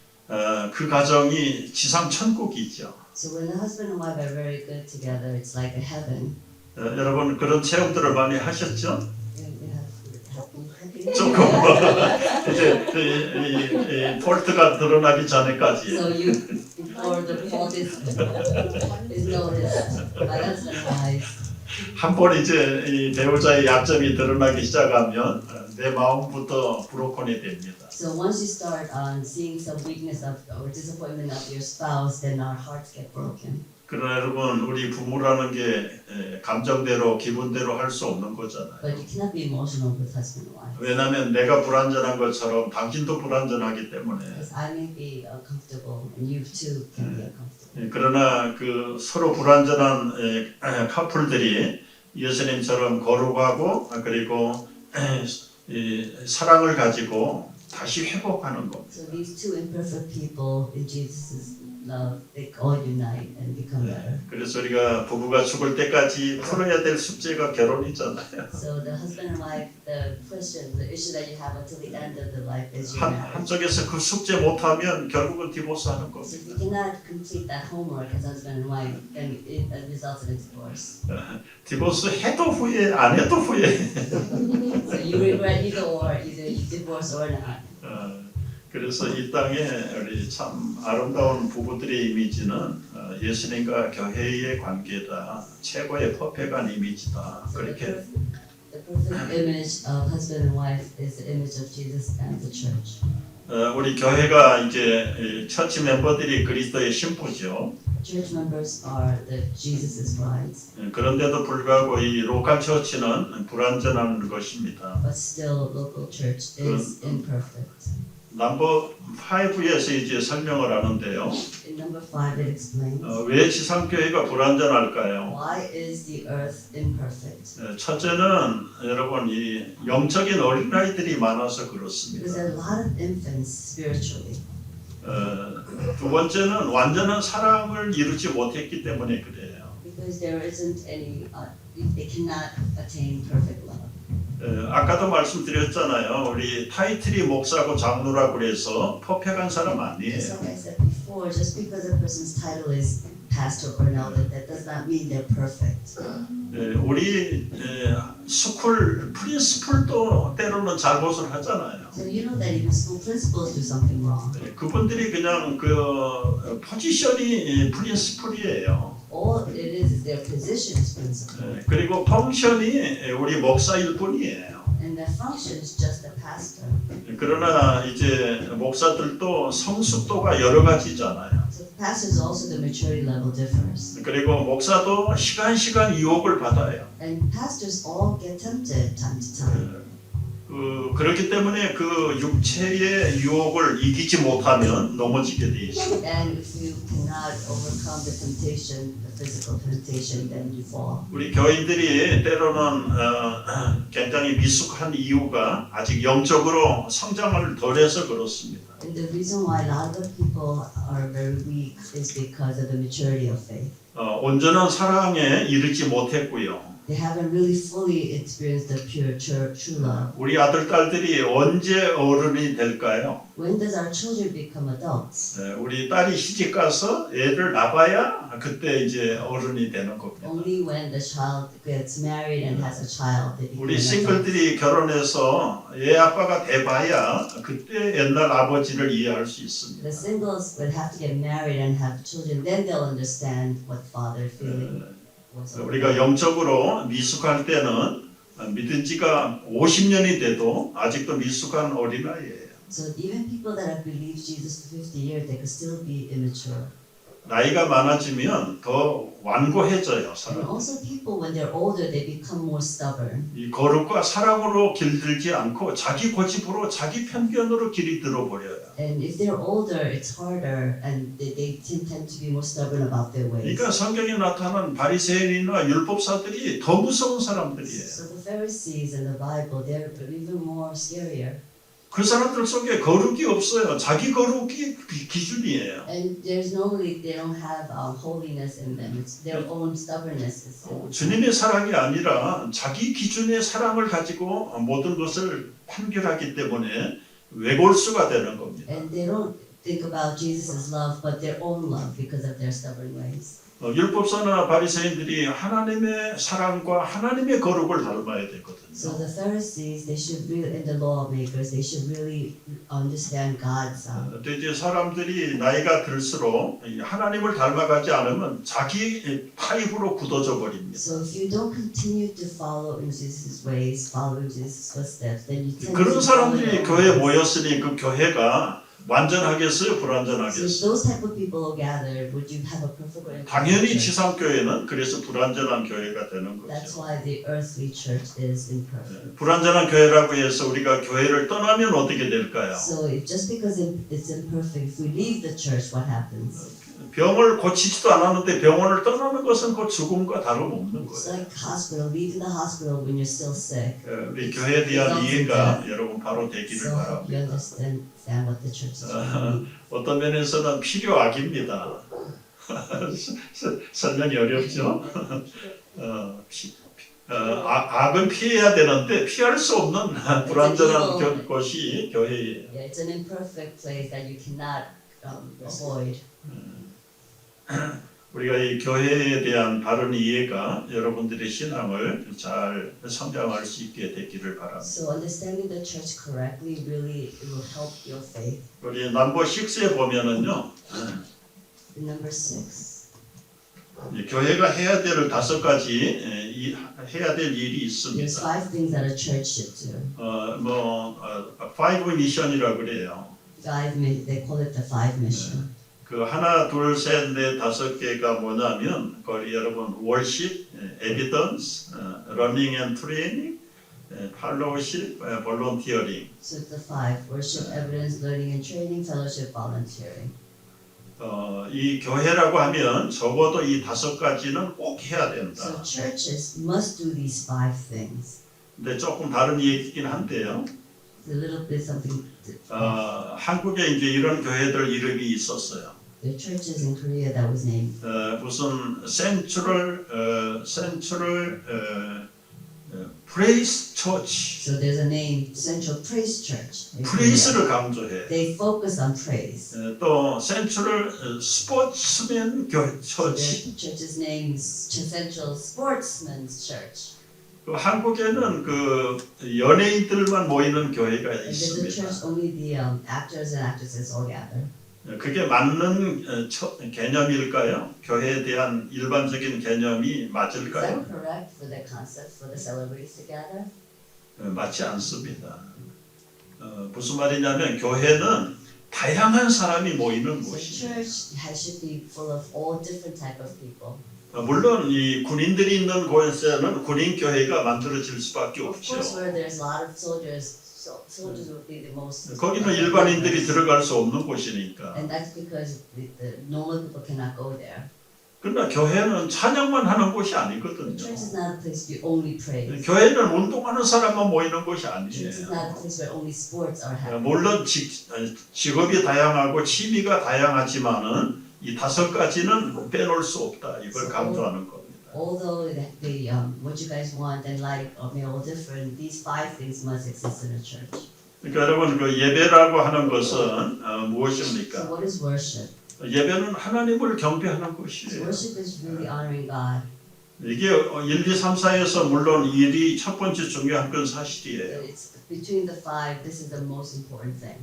S2: 그 가정이 지상 천국이죠.
S1: So when the husband and wife are very good together, it's like a heaven.
S2: 여러분 그런 체험들을 많이 하셨죠?
S1: We have
S2: 조금 이제 이 폴트가 드러나기 전에까지.
S1: So you, before the fault is noticed by the husband and wife.
S2: 한 번 이제 이 배우자의 약점이 드러나기 시작하면 내 마음부터 브로큰이 됩니다.
S1: So once you start seeing some weakness of or disappointment of your spouse, then our hearts get broken.
S2: 그러나 여러분 우리 부모라는 게 감정대로 기분대로 할 수 없는 거잖아요.
S1: But you cannot be emotional with husband and wife.
S2: 왜냐하면 내가 불완전한 것처럼 당신도 불완전하기 때문에.
S1: Because I may be uncomfortable and you too can be uncomfortable.
S2: 그러나 그 서로 불완전한 커플들이 예수님처럼 거룩하고 그리고 이 사랑을 가지고 다시 회복하는 겁니다.
S1: So these two imperfect people in Jesus' love, they all unite and become better.
S2: 그래서 우리가 부부가 죽을 때까지 풀어야 될 숙제가 결혼이잖아요.
S1: So the husband and wife, the question, the issue that you have until the end of the life is your marriage.
S2: 한쪽에서 그 숙제 못하면 결국은 디보스하는
S1: So if
S2: 겁니다.
S1: you cannot complete that homework as husband and wife, then it results in a divorce.
S2: 디보스 해도 후회, 안 해도 후회.
S1: So you regret either or, either you divorce or not.
S2: 그래서 이 땅에 우리 참 아름다운 부부들의 이미지는 예수님과 교회의 관계다. 최고의 퍼펙트한 이미지다.
S1: So
S2: 그렇게
S1: the perfect image of husband and wife is the image of Jesus and the church.
S2: 우리 교회가 이제 처치 멤버들이 그리스도의 신부죠.
S1: Church members are the Jesus' brides,
S2: 그런데도 불구하고 이 로컬 처치는 불완전한 것입니다.
S1: but still local church is imperfect.
S2: 넘버 5에서 이제 설명을 하는데요.
S1: In number 5 it explains
S2: 왜 지상교회가 불완전할까요?
S1: why is the earth imperfect?
S2: 첫째는 여러분 이 영적인 어린아이들이 많아서
S1: Because
S2: 그렇습니다.
S1: there are a lot of infants spiritually.
S2: 두 번째는 완전한 사랑을 이루지 못했기 때문에 그래요.
S1: Because there isn't any, they cannot attain perfect love.
S2: 아까도 말씀드렸잖아요. 우리 타이틀이 목사고 장로라고 그래서 퍼펙트한 사람
S1: Just
S2: 아니에요.
S1: like I said before, just because a person's title is pastor or an elder, that does not mean they're perfect.
S2: 우리 스쿨 프린시플도 때로는 잘못을 하잖아요.
S1: So you know that even school principals do something wrong.
S2: 그분들이 그냥 그 포지션이 프린시플이에요.
S1: All it is their position is principal,
S2: 그리고 펑션이 우리 목사일 뿐이에요.
S1: and their function is just a pastor.
S2: 그러나 이제 목사들도 성숙도가 여러 가지잖아요.
S1: So pastors also the maturity level differs,
S2: 그리고 목사도 시간 유혹을 받아요.
S1: and pastors all get tempted time to time.
S2: 그렇기 때문에 그 육체의 유혹을 이기지 못하면 넘어지게 돼 있어요.
S1: And if you cannot overcome the temptation, the physical temptation, then you fall.
S2: 우리 교인들이 때로는 굉장히 미숙한 이유가 아직 영적으로 성장을 덜해서 그렇습니다.
S1: And the reason why a lot of people are very weak is because of the maturity of faith.
S2: 온전한 사랑에 이르지 못했고요.
S1: They haven't really fully experienced the pure true love.
S2: 우리 아들 딸들이 언제 어른이 될까요?
S1: When does our children become adults?
S2: 우리 딸이 시집 가서 애를 낳아야 그때 이제 어른이 되는 겁니다.
S1: Only when the child gets married and has a child, they become
S2: 우리
S1: an adult.
S2: 싱글들이 결혼해서 애 아빠가 돼봐야 그때 옛날 아버지를 이해할 수 있습니다.
S1: The singles would have to get married and have children, then they'll understand what father feeling was.
S2: 우리가 영적으로 미숙할 때는 믿은 지가 50년이 돼도 아직도 미숙한 어린아이예요.
S1: So even people that have believed Jesus for 50 years, they could still be immature.
S2: 나이가 많아지면 더 완고해져요,
S1: And
S2: 사람.
S1: also people, when they're older, they become more stubborn.
S2: 이 거룩과 사랑으로 길들지 않고 자기 고집으로 자기 편견으로 길이 들어버려요.
S1: And if they're older, it's harder, and they tend to be more stubborn about their ways.
S2: 그러니까 성경에 나타난 바리새인이나 율법사들이 더 무서운 사람들이에요.
S1: So the Pharisees in the Bible, they're even more scarier.
S2: 그 사람들 속에 거룩이 없어요. 자기 거룩이 기준이에요.
S1: And there's normally, they don't have holiness in them. It's their own stubbornness.
S2: 주님의 사랑이 아니라 자기 기준의 사랑을 가지고 모든 것을 판결하기 때문에 외골수가 되는 겁니다.
S1: And they don't think about Jesus' love, but their own love because of their stubborn ways.
S2: 율법사나 바리새인들이 하나님의 사랑과 하나님의 거룩을 닮아야 되거든요.
S1: So the Pharisees, they should really, and the lawmakers, they should really understand God's
S2: 근데 이제 사람들이 나이가 들수록 이 하나님을 닮아가지 않으면 자기 타입으로 굳어져 버립니다.
S1: So if you don't continue to follow in Jesus' ways, follow in Jesus' footsteps, then you tend
S2: 그런
S1: to
S2: 사람들이 교회에
S1: follow.
S2: 모였으니 그 교회가 완전하겠어요,
S1: So if
S2: 불완전하겠어요?
S1: those type of people gathered, would you have a perfect or
S2: 당연히
S1: imperfect church?
S2: 지상교회는 그래서 불완전한 교회가 되는
S1: That's
S2: 거죠.
S1: why the earthly church is imperfect.
S2: 불완전한 교회라고 해서 우리가 교회를 떠나면 어떻게 될까요?
S1: So if just because it's imperfect, if we leave the church, what happens?
S2: 병을 고치지도 않았는데 병원을 떠나는 것은 그 죽음과 다름없는
S1: It's
S2: 거예요.
S1: like hospital, leaving the hospital when you're still sick.
S2: 우리 교회에 대한 이해가 여러분 바로 되기를
S1: So hope you
S2: 바랍니다.
S1: understand what the church is doing.
S2: 어떤 면에서는 필요악입니다. 설명이 어렵죠? 악은 피해야 되는데 피할 수 없는 불완전한 곳이 교회예요.
S1: Yeah, it's an imperfect place that you cannot avoid.
S2: 우리가 이 교회에 대한 바른 이해가 여러분들의 신앙을 잘 성장할 수 있게 되기를 바랍니다.
S1: So understanding the church correctly really it will help your faith.
S2: 우리 넘버 6에 보면은요,
S1: Number 6.
S2: 이 교회가 해야 될 5가지 해야 될 일이
S1: There's
S2: 있습니다.
S1: 5 things that a church should do.
S2: 5 미션이라고 그래요.
S1: They call it the 5 mission.
S2: 그 하나, 둘, 셋, 넷, 5개가 뭐냐면 거기 여러분 worship, evidence, learning and training, fellowship, volunteering.
S1: So it's the 5: worship, evidence, learning and training, fellowship, volunteering.
S2: 이 교회라고 하면 적어도 이 5가지는 꼭 해야
S1: So
S2: 된다.
S1: churches must do these 5 things.
S2: 근데 조금 다른 얘기긴 한데요.
S1: It's a little bit something.
S2: 한국에 이제 이런 교회들 이름이 있었어요.
S1: There are churches in Korea that was named.
S2: 무슨 센트럴 프레이스 처치.
S1: So there's a name, Central Praise Church. in Korea.
S2: 프레이스를 강조해.
S1: They focus on praise.
S2: 또 센트럴 스포츠맨
S1: So
S2: 처치.
S1: their church's name is Central Sportsman's Church.
S2: 그 한국에는 그 연예인들만 모이는 교회가
S1: And there's a church
S2: 있습니다.
S1: only the actors and actresses all gather.
S2: 그게 맞는 개념일까요? 교회에 대한 일반적인 개념이
S1: Is
S2: 맞을까요?
S1: that correct for the concept for the celebrities to gather?
S2: 맞지 않습니다. 무슨 말이냐면 교회는 다양한 사람이 모이는
S1: So
S2: 곳이에요.
S1: church should be full of all different type of people.
S2: 물론 이 군인들이 있는 곳에서는 군인 교회가 만들어질 수밖에
S1: Of
S2: 없죠.
S1: course, where there's a lot of soldiers, soldiers would be the most.
S2: 거기는 일반인들이 들어갈 수 없는 곳이니까.
S1: And that's because the normal people cannot go there.
S2: 그러나 교회는 찬양만 하는 곳이
S1: The
S2: 아니거든요.
S1: church is not a place you only praise.
S2: 교회는 운동하는 사람만 모이는 곳이
S1: Church is not a
S2: 아니에요.
S1: place where only sports are happening.
S2: 물론 직업이 다양하고 취미가 다양하지만은 이 5가지는 빼놓을 수 없다. 이걸 강조하는 겁니다.
S1: Although what you guys want and like may all different, these 5 things must exist in a church.
S2: 그러니까 여러분 그 예배라고 하는 것은
S1: So
S2: 무엇입니까?
S1: what is worship?
S2: 예배는 하나님을 경배하는
S1: So
S2: 것이에요.
S1: worship is really honoring God.
S2: 이게 1, 2, 3, 4에서 물론 일이 첫 번째 중요한 건 사실이에요.
S1: It's between the 5. This is the most important thing.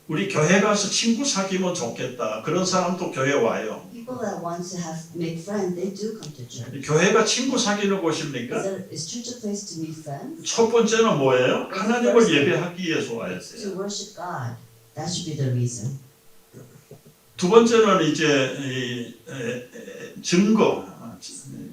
S2: 우리 교회 가서 친구 사귀면 좋겠다. 그런 사람도 교회 와요.
S1: People that want to make friends, they do come to church.
S2: 교회가 친구 사귀는 곳입니까?
S1: Is church a place to meet friends?
S2: 첫 번째는 뭐예요? 하나님을 예배하기 위해서 와야
S1: To
S2: 돼요.
S1: worship God. That should be the reason.
S2: 두 번째는 이제 증거.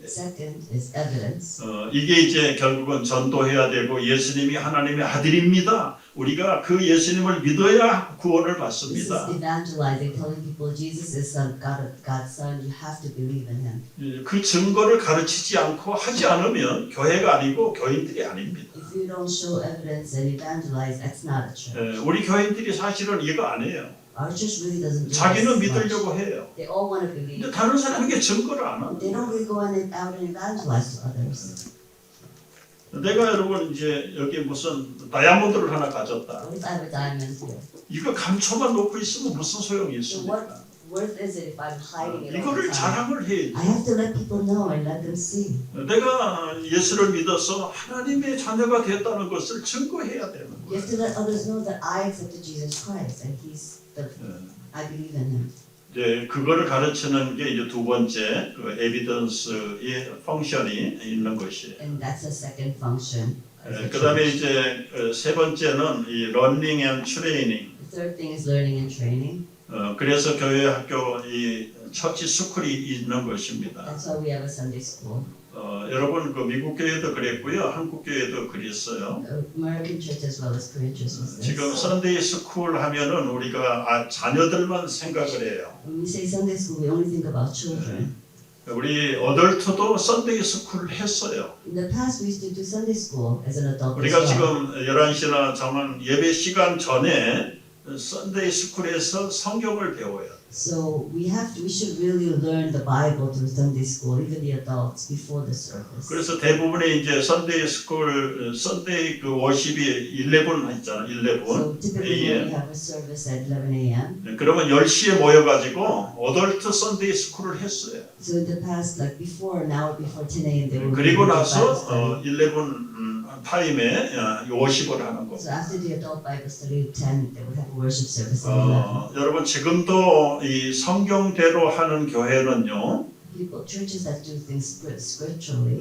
S1: Second is evidence.
S2: 이게 이제 결국은 전도해야 되고 예수님이 하나님의 아들입니다. 우리가 그 예수님을 믿어야 구원을
S1: This is
S2: 받습니다.
S1: evangelizing, telling people Jesus is God's son. You have to believe in him.
S2: 그 증거를 가르치지 않고 하지 않으면 교회가 아니고 교인들이 아닙니다.
S1: If you don't show evidence and evangelize, that's not a church.
S2: 우리 교인들이 사실은 이거 안 해요.
S1: Our church really doesn't do
S2: 자기는
S1: this much.
S2: 믿으려고 해요.
S1: They all want to believe.
S2: 근데 다른 사람에게 증거를 안
S1: They
S2: 합니다.
S1: don't really go out and evangelize to others.
S2: 내가 여러분 이제 여기 무슨 다이아몬드를 하나 가졌다.
S1: What if I have a diamond here?
S2: 이거 감춰만 놓고 있으면 무슨 소용이
S1: So what
S2: 있습니까?
S1: worth is it if I'm hiding it all
S2: 이거를
S1: the time?
S2: 자랑을 해야지.
S1: I have to let people know and let them see.
S2: 내가 예수를 믿어서 하나님의 자녀가 됐다는 것을 증거해야 되는
S1: You
S2: 거예요.
S1: have to let others know that I accepted Jesus Christ and I believe in him.
S2: 이제 그거를 가르치는 게 이제 두 번째 그 에비던스의 펑션이 있는 것이에요.
S1: And that's the second function. of the
S2: 그다음에
S1: church.
S2: 이제 세 번째는 이 러닝 앤 트레이닝.
S1: The third thing is learning and training.
S2: 그래서 교회 학교 이 처치 스쿨이 있는 것입니다.
S1: That's why we have a Sunday school.
S2: 여러분 그 미국 교회도 그랬고요, 한국 교회도 그랬어요.
S1: American church as well as Korean church was this.
S2: 지금 선데이 스쿨 하면은 우리가 자녀들만 생각을 해요.
S1: When we say Sunday school, we only think about children.
S2: 우리 어덜트도 선데이 스쿨을 했어요.
S1: In the past, we used to do Sunday school as an adult as
S2: 우리가
S1: well.
S2: 지금 11시나 정한 예배 시간 전에 선데이 스쿨에서 성경을 배워요.
S1: So we should really learn the Bible through Sunday school, even the adults, before the service.
S2: 그래서 대부분의 이제 선데이 스쿨, 선데이 그 워십이 11 했잖아, 11
S1: So typically when
S2: a.m.
S1: we have a service at 11 a.m.
S2: 그러면 10시에 모여가지고 어덜트 선데이 스쿨을 했어요.
S1: So in the past, like before, an hour before 10 a.m. they would
S2: 그리고
S1: do Bible
S2: 나서
S1: study.
S2: 11 타임에 워십을 하는
S1: So
S2: 겁니다.
S1: after the adult Bible study at 10, they would have a worship service at 11.
S2: 여러분 지금도 이 성경대로 하는 교회는요,
S1: People, churches that do things scripturally,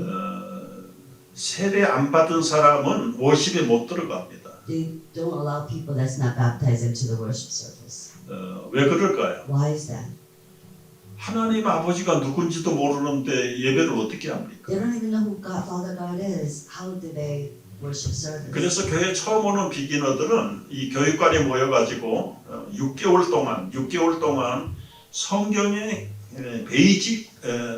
S2: 세례 안 받은 사람은 워십에 못 들어갑니다.
S1: they don't allow people that's not baptized into the worship service.
S2: 왜 그럴까요?
S1: Why is that?
S2: 하나님 아버지가 누군지도 모르는데 예배를 어떻게 합니까?
S1: They don't even know who God, Father God is. How do they worship service?
S2: 그래서 교회 처음 오는 비기너들은 이 교육관에 모여가지고 6개월 동안 성경의 베이직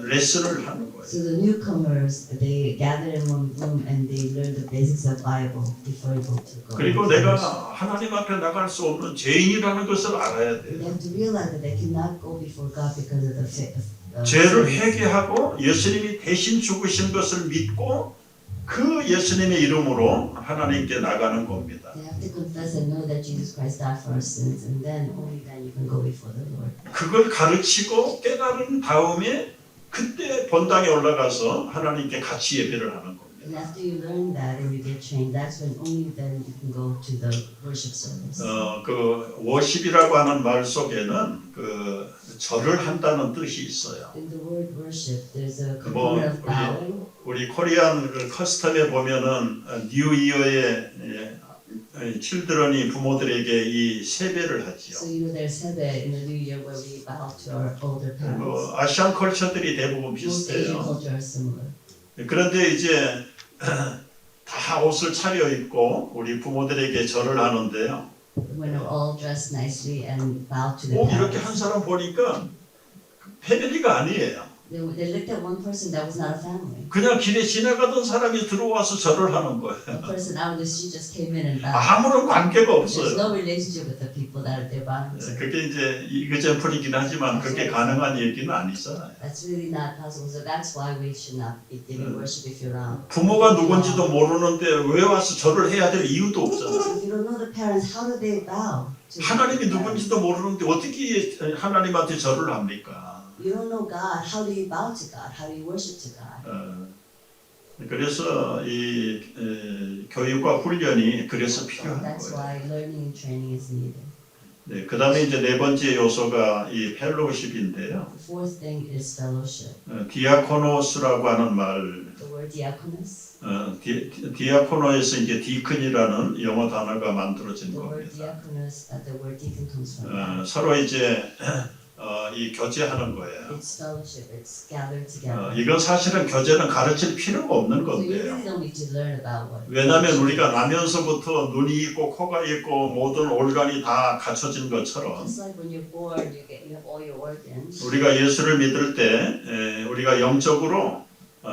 S2: 레슨을 하는 거예요.
S1: So the newcomers, they gather in one room and they learn the basics of Bible before you go to God.
S2: 그리고 내가 하나님 앞에 나갈 수 없는 죄인이라는 것을 알아야
S1: They
S2: 돼요.
S1: have to realize that they cannot go before God because of the faith.
S2: 죄를 회개하고 예수님이 대신 죽으신 것을 믿고 그 예수님의 이름으로 하나님께 나가는 겁니다.
S1: They have to confess and know that Jesus Christ died for our sins, and then only then you can go before the Lord.
S2: 그걸 가르치고 깨달은 다음에 그때 본당에 올라가서 하나님께 같이 예배를 하는 겁니다.
S1: And after you learn that and you get trained, that's when only then you can go to the worship service.
S2: 그 워십이라고 하는 말 속에는 그 절을 한다는 뜻이 있어요.
S1: In the word worship, there's a
S2: 뭐
S1: component of bowing.
S2: 우리 코리안 그 커스텀에 보면은 뉴 이어에 칠드런이 부모들에게 이 세배를 하지요.
S1: So you know there's sebe in the new year where we bow to our older parents.
S2: 뭐 아시안 컬처들이 대부분
S1: Most Asian
S2: 비슷해요.
S1: culture are similar.
S2: 그런데 이제 다 옷을 차려 입고 우리 부모들에게 절을 하는데요.
S1: When we're all dressed nicely and bow to the
S2: 꼭 이렇게 한
S1: parents.
S2: 사람 보니까 패밀리가 아니에요.
S1: They looked at one person that was not a family.
S2: 그냥 길에 지나가던 사람이 들어와서 절을 하는 거예요.
S1: A person out of the street just came in and bowed.
S2: 아무런 관계가
S1: There's
S2: 없어요.
S1: no relationship with the people that they're bowing to.
S2: 그게 이제 이그젠플이긴 하지만 그게 가능한 얘기는 아니잖아요.
S1: That's really not possible. So that's why we should not be giving worship if you're around.
S2: 부모가 누군지도 모르는데 왜 와서 절을 해야 될 이유도 없잖아요.
S1: If you don't know the parents, how do they bow? to
S2: 하나님이
S1: the parents?
S2: 누군지도 모르는데 어떻게 하나님한테 절을 합니까?
S1: You don't know God. How do you bow to God? How do you worship to God?
S2: 그래서 이 교육과 훈련이 그래서
S1: So
S2: 필요한
S1: that's
S2: 거예요.
S1: why learning and training is needed.
S2: 네, 그다음에 이제 네 번째 요소가 이 펠로우십인데요.
S1: The fourth thing is fellowship.
S2: 디아코노스라고 하는 말,
S1: The word diakonos.
S2: 디아코노에서 이제 디큰이라는 영어 단어가 만들어진
S1: The word
S2: 겁니다.
S1: diakonos, the word deacon comes from that.
S2: 서로 이제 이 교제하는 거예요.
S1: It's fellowship. It's gathered together.
S2: 이건 사실은 교제는 가르칠 필요가 없는
S1: So you
S2: 건데요.
S1: really don't need to learn about what.
S2: 왜냐하면 우리가 나면서부터 눈이 있고 코가 있고 모든 올간이 다 갖춰진 것처럼
S1: Just like when you're born, you have all your organs.
S2: 우리가 예수를 믿을 때 우리가 영적으로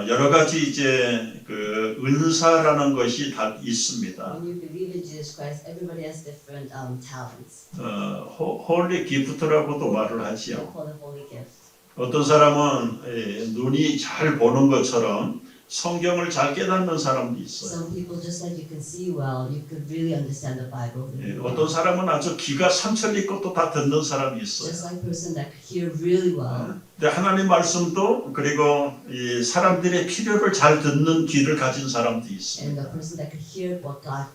S2: 여러 가지 이제 그 은사라는 것이 다 있습니다.
S1: When you believe in Jesus Christ, everybody has different talents.
S2: 홀리 기프트라고도 말을
S1: They
S2: 하지요.
S1: call it holy gift.
S2: 어떤 사람은 눈이 잘 보는 것처럼 성경을 잘 깨닫는 사람도 있어요.
S1: Some people, just like you can see well, you could really understand the Bible. Really well.
S2: 어떤 사람은 아주 귀가 삼천리 것도 다 듣는 사람이 있어요.
S1: Just like a person that could hear really well.
S2: 근데 하나님 말씀도 그리고 이 사람들의 필요를 잘 듣는 귀를 가진 사람도 있어요.
S1: And the person that could hear what God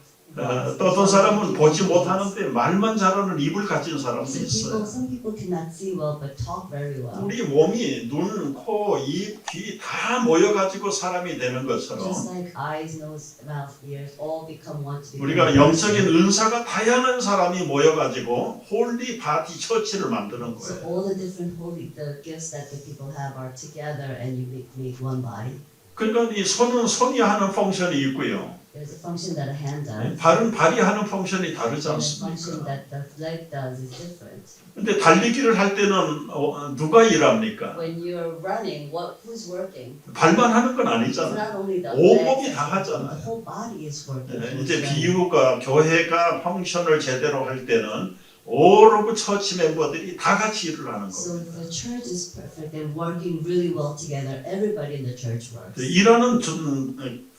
S2: 또 어떤 사람은 보지 못하는데 말만 잘하는 입을 가진 사람도 있어요.
S1: Some people cannot see well but talk very well.
S2: 우리 몸이 눈, 코, 입, 귀 다 모여가지고 사람이 되는 것처럼
S1: Just like eyes, nose, mouth, ears all become one to become
S2: 우리가
S1: one.
S2: 영적인 은사가 다양한 사람이 모여가지고 홀리 바디 처치를 만드는
S1: So
S2: 거예요.
S1: all the different holy, the gifts that the people have are together and you make one body.
S2: 그러니까 이 손은 손이 하는 펑션이 있고요.
S1: There's a function that a hand does,
S2: 발은 발이 하는 펑션이 다르지
S1: and the function
S2: 않습니까?
S1: that the leg does is different.
S2: 근데 달리기를 할 때는 누가 일합니까?
S1: When you're running, who's working?
S2: 발만 하는 건
S1: It's
S2: 아니잖아요.
S1: not only the
S2: 온몸이
S1: legs,
S2: 다
S1: the
S2: 하잖아요.
S1: whole body is working.
S2: 네,
S1: towards
S2: 이제
S1: running.
S2: 비유가 교회가 펑션을 제대로 할 때는 all of 처치 멤버들이 다 같이 일을 하는
S1: So
S2: 겁니다.
S1: the church is perfect and working really well together. Everybody in the church works.
S2: 일하는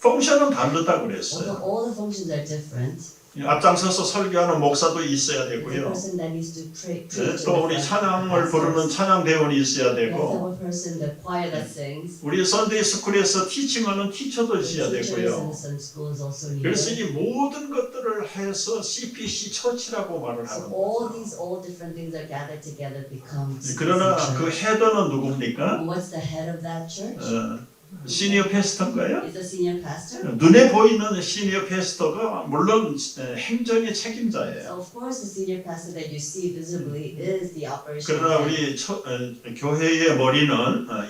S2: 펑션은 다르다고
S1: Although
S2: 그랬어요.
S1: all the functions are different,
S2: 앞장서서 설교하는 목사도 있어야
S1: the
S2: 되고요.
S1: person that needs to pray,
S2: 네, 또 우리 찬양을 부르는 찬양 대원이 있어야
S1: there's
S2: 되고,
S1: one person, the choir that sings.
S2: 우리 선데이 스쿨에서 티칭하는 티처도
S1: The
S2: 있어야
S1: teachers in
S2: 되고요.
S1: the Sunday school is also
S2: 그래서
S1: needed.
S2: 이 모든 것들을 해서 CPC 처치라고 말을
S1: So
S2: 하는
S1: all
S2: 거죠.
S1: these all different things are gathered together become
S2: 그러나 그
S1: church.
S2: 헤더는 누굽니까?
S1: And what's the head of that church?
S2: 시니어 패스터인가요?
S1: Is the senior pastor?
S2: 눈에 보이는 시니어 패스터가 물론 행정의
S1: So
S2: 책임자예요.
S1: of course the senior pastor that you see visibly is the operation
S2: 그러나
S1: head.
S2: 우리 교회의 머리는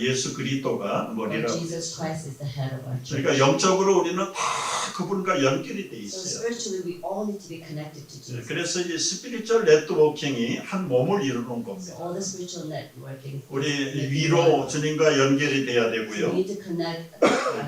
S2: 예수 그리스도가
S1: But
S2: 머리라고.
S1: Jesus Christ is the head of our church.
S2: 그러니까 영적으로 우리는 다 그분과 연결이 돼
S1: So
S2: 있어요.
S1: spiritually we all need to be connected to Jesus.
S2: 그래서 이 스피리추얼 네트워킹이 한 몸을 이루는
S1: So
S2: 겁니다.
S1: all the spiritual networking.
S2: 우리 위로 주님과 연결이 돼야
S1: So we
S2: 되고요.
S1: need to connect.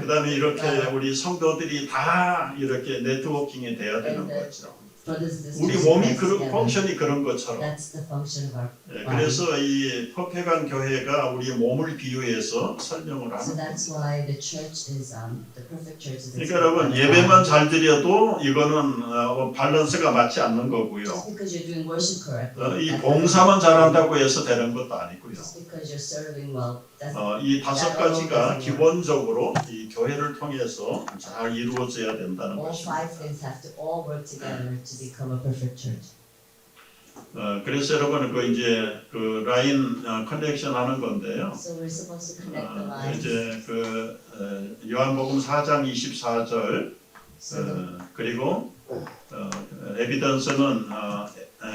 S2: 그다음에 이렇게 우리 성도들이 다 이렇게 네트워킹이 돼야 되는 거죠.
S1: Brothers and
S2: 우리
S1: sisters
S2: 몸이
S1: connect
S2: 그
S1: together.
S2: 펑션이 그런 것처럼.
S1: That's the function of our
S2: 그래서 이 퍼펙한 교회가 우리 몸을 비유해서 설명을
S1: So
S2: 하는
S1: that's
S2: 거죠.
S1: why the church is the perfect church is.
S2: 그러니까 여러분 예배만 잘 드려도 이거는 밸런스가 맞지 않는 거고요.
S1: Just because you're doing worship correctly.
S2: 이 봉사만 잘한다고 해서 되는 것도 아니고요.
S1: Just because you're serving well. That's
S2: 이 다섯 가지가 기본적으로 이 교회를 통해서 잘 이루어져야 된다는
S1: all
S2: 것입니다.
S1: five things have to all work together to become a perfect church.
S2: 그래서 여러분 그 이제 그 라인 커넥션 하는 건데요.
S1: So we're supposed to connect the lines.
S2: 이제 그 요한복음 4장 24절
S1: So the,
S2: 그리고 에비던스는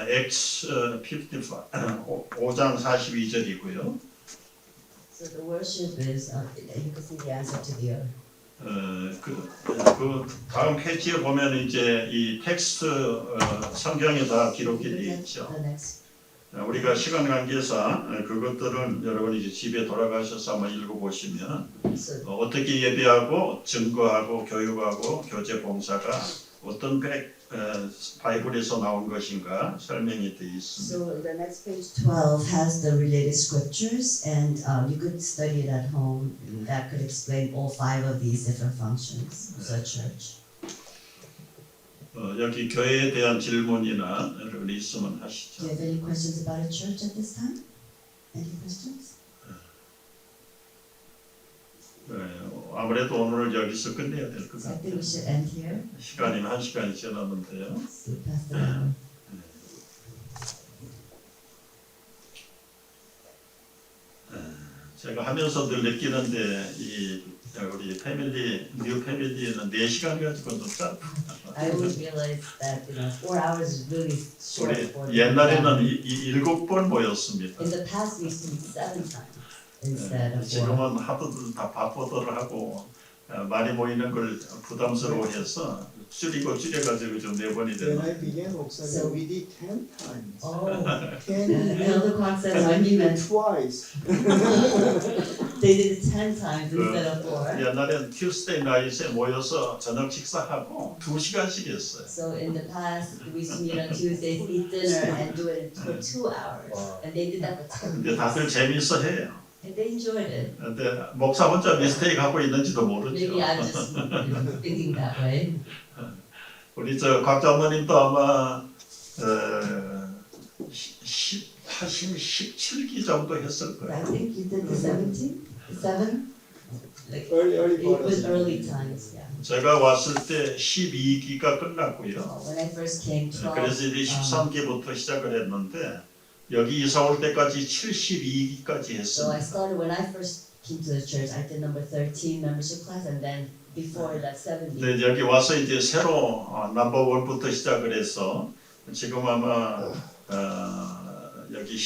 S2: Acts 5장 42절이고요.
S1: so the worship is you can see the answer to the other.
S2: 그 다음 페이지에 보면 이제 이 텍스트 성경에 다 기록이
S1: Look
S2: 되어
S1: at
S2: 있죠.
S1: the next.
S2: 우리가 시간 관계상 그것들은 여러분이 이제 집에 돌아가셔서 한번 읽어보시면
S1: So
S2: 어떻게 예배하고 증거하고 교육하고 교제 봉사가 어떤 바이블에서 나온 것인가 설명이 되어 있습니다.
S1: So the next page 12 has the related scriptures, and you could study it at home. And that could explain all five of these different functions of the church.
S2: 여기 교회에 대한 질문이나 여러분 있으면 하시죠.
S1: Do you have any questions about a church at this time? Any questions?
S2: 아무래도 오늘 여기서 끝내야 될 것
S1: So I think
S2: 같아요.
S1: we should end here.
S2: 시간이 1시간이 지났는데요.
S1: So we passed the hour.
S2: 제가 하면서 늘 느끼는데 이 우리 패밀리 뉴 패밀리는 4시간 가지고 늦다.
S1: I always realize that 4 hours is really short for
S2: 우리
S1: the
S2: 옛날에는
S1: family.
S2: 7번 모였습니다.
S1: In the past we used to meet 7 times instead of 4.
S2: 지금은 하도들 다 바쁘들 하고 많이 모이는 걸 부담스러워해서 줄여가지고 좀 4번이
S5: When
S2: 되는.
S5: I began
S1: So-
S5: Oksana, we did 10 times.
S1: Oh,
S5: 10
S1: Elder Kwok says when
S5: and
S1: he
S5: even
S1: meant
S5: twice.
S1: they did it 10 times
S2: 그
S1: instead of 4.
S2: 옛날엔 튜스데이 나잇에 모여서 저녁 식사하고 2시간씩 했어요.
S1: So in the past, we used to meet on Tuesdays, eat dinner, and do it for 2 hours.
S3: Wow.
S1: And they did that for 10
S2: 근데 다들
S1: weeks.
S2: 재미있어 해요.
S1: And they enjoyed it.
S2: 근데 목사 혼자 미스테이크 하고 있는지도 모르죠.
S1: Maybe I'm just thinking that way.
S2: 우리 곽 장로님도 아마 17기 정도 했을
S1: But I
S2: 거예요.
S1: think you did the 17? 7? Like,
S5: Early
S1: it was
S5: part of
S1: early
S5: it.
S1: times, yeah.
S2: 제가 왔을 때 12기가 끝났고요.
S1: When I first came, 12.
S2: 그래서 이제 13기부터 시작을 했는데 여기 이사 올 때까지 72기까지
S1: So I
S2: 했습니다.
S1: started, when I first came to the church, I did number 13 membership class, and then before that 70.
S2: 근데 여기 와서 이제 새로 넘버 1부터 시작을 해서 지금 아마 여기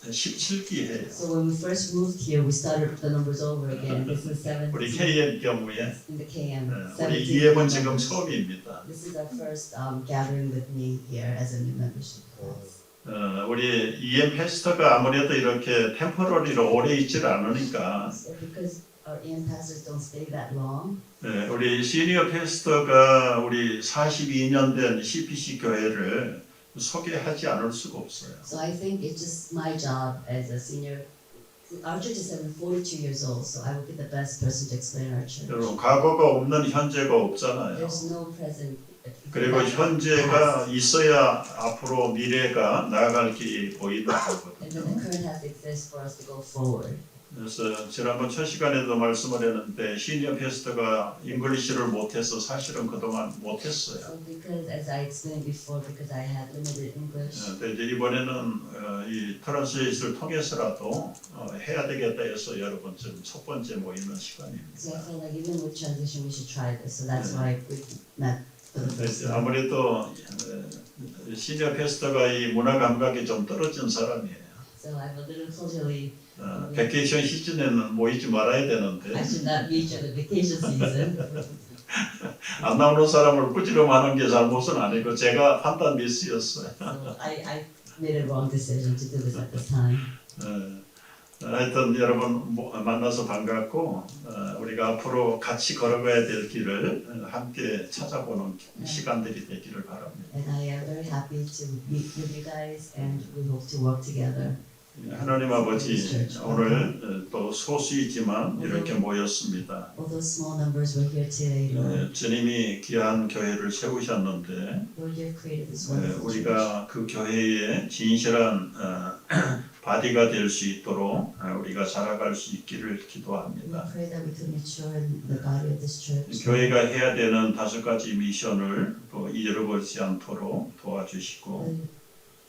S2: 17기예요.
S1: So when we first moved here, we started the numbers over again. This is 17
S2: 우리 KM 경우에
S1: in the KM.
S2: 우리
S1: 17
S2: EM은 지금
S1: members.
S2: 처음입니다.
S1: This is our first gathering with me here as a new membership class.
S2: 우리 EM 패스터가 아무래도 이렇게 템포러리로 오래 있질 않으니까
S1: So because our EM pastors don't stay that long,
S2: 우리 시니어 패스터가 우리 42년 된 CPC 교회를 소개하지 않을 수가 없어요.
S1: so I think it's just my job as a senior. Our church is 42 years old, so I would be the best person to explain our church.
S2: 여러분 과거가 없는 현재가 없잖아요.
S1: There's no present.
S2: 그리고 현재가 있어야 앞으로 미래가 나아갈 길이 보인다고
S1: And then
S2: 하거든요.
S1: the current has to exist for us to go forward.
S2: 그래서 지난번 첫 시간에도 말씀을 했는데 시니어 패스터가 잉글리시를 못해서 사실은 그동안 못했어요.
S1: So because, as I explained before, because I had limited English,
S2: 근데 이제 이번에는 이 트랜스레이트를 통해서라도 해야 되겠다 해서 여러분 지금 첫 번째 모이는
S1: so I
S2: 시간입니다.
S1: felt like even with transition, we should try this. So that's why we met for the
S2: 근데
S1: first
S2: 이제
S1: time.
S2: 아무래도 시니어 패스터가 이 문화 감각이 좀 떨어진 사람이에요.
S1: So I'm a little culturally.
S2: 베케이션 시즌에는 모이지 말아야
S1: I
S2: 되는데
S1: should not meet you in the vacation season.
S2: 안 나오는 사람을 꾸지람하는 게 잘못은 아니고 제가 판단 미스였어요.
S1: So I made a wrong decision to do this at this time.
S2: 하여튼 여러분 만나서 반갑고 우리가 앞으로 같이 걸어가야 될 길을 함께 찾아보는 시간들이 되기를 바랍니다.
S1: And I am very happy to meet with you guys, and we hope to work together.
S2: 하나님 아버지 오늘 또 소수이지만 이렇게 모였습니다.
S1: Although small numbers were here today, Lord,
S2: 주님이 귀한 교회를 세우셨는데
S1: Lord, you created this wonderful church.
S2: 우리가 그 교회의 진실한 바디가 될 수 있도록 우리가 자라갈 수 있기를
S1: We
S2: 기도합니다.
S1: pray that we could mature in the body of this church.
S2: 교회가 해야 되는 5가지 미션을 또 잃어버리지 않도록 도와주시고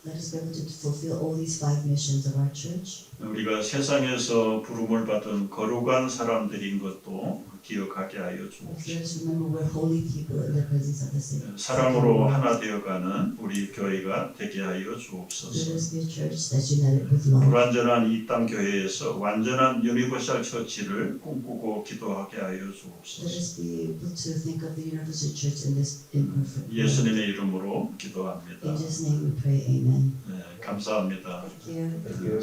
S1: Let us be able to fulfill all these 5 missions of our church.
S2: 우리가 세상에서 부름을 받은 거룩한 사람들인 것도 기억하게 하여
S1: Let
S2: 주옵소서.
S1: us remember we're holy people in the presence of the Savior.
S2: 사랑으로 하나 되어가는 우리 교회가 되게 하여
S1: Let
S2: 주옵소서.
S1: us be a church that's united with love.
S2: 불완전한 이 땅 교회에서 완전한 유니버셜 처치를 꿈꾸고 기도하게 하여
S1: Let
S2: 주옵소서.
S1: us be able to think of the universal church in this imperfect world.
S2: 예수님의 이름으로 기도합니다.
S1: In Jesus' name we pray, amen.
S2: 네, 감사합니다.
S1: Thank you.
S3: Thank you.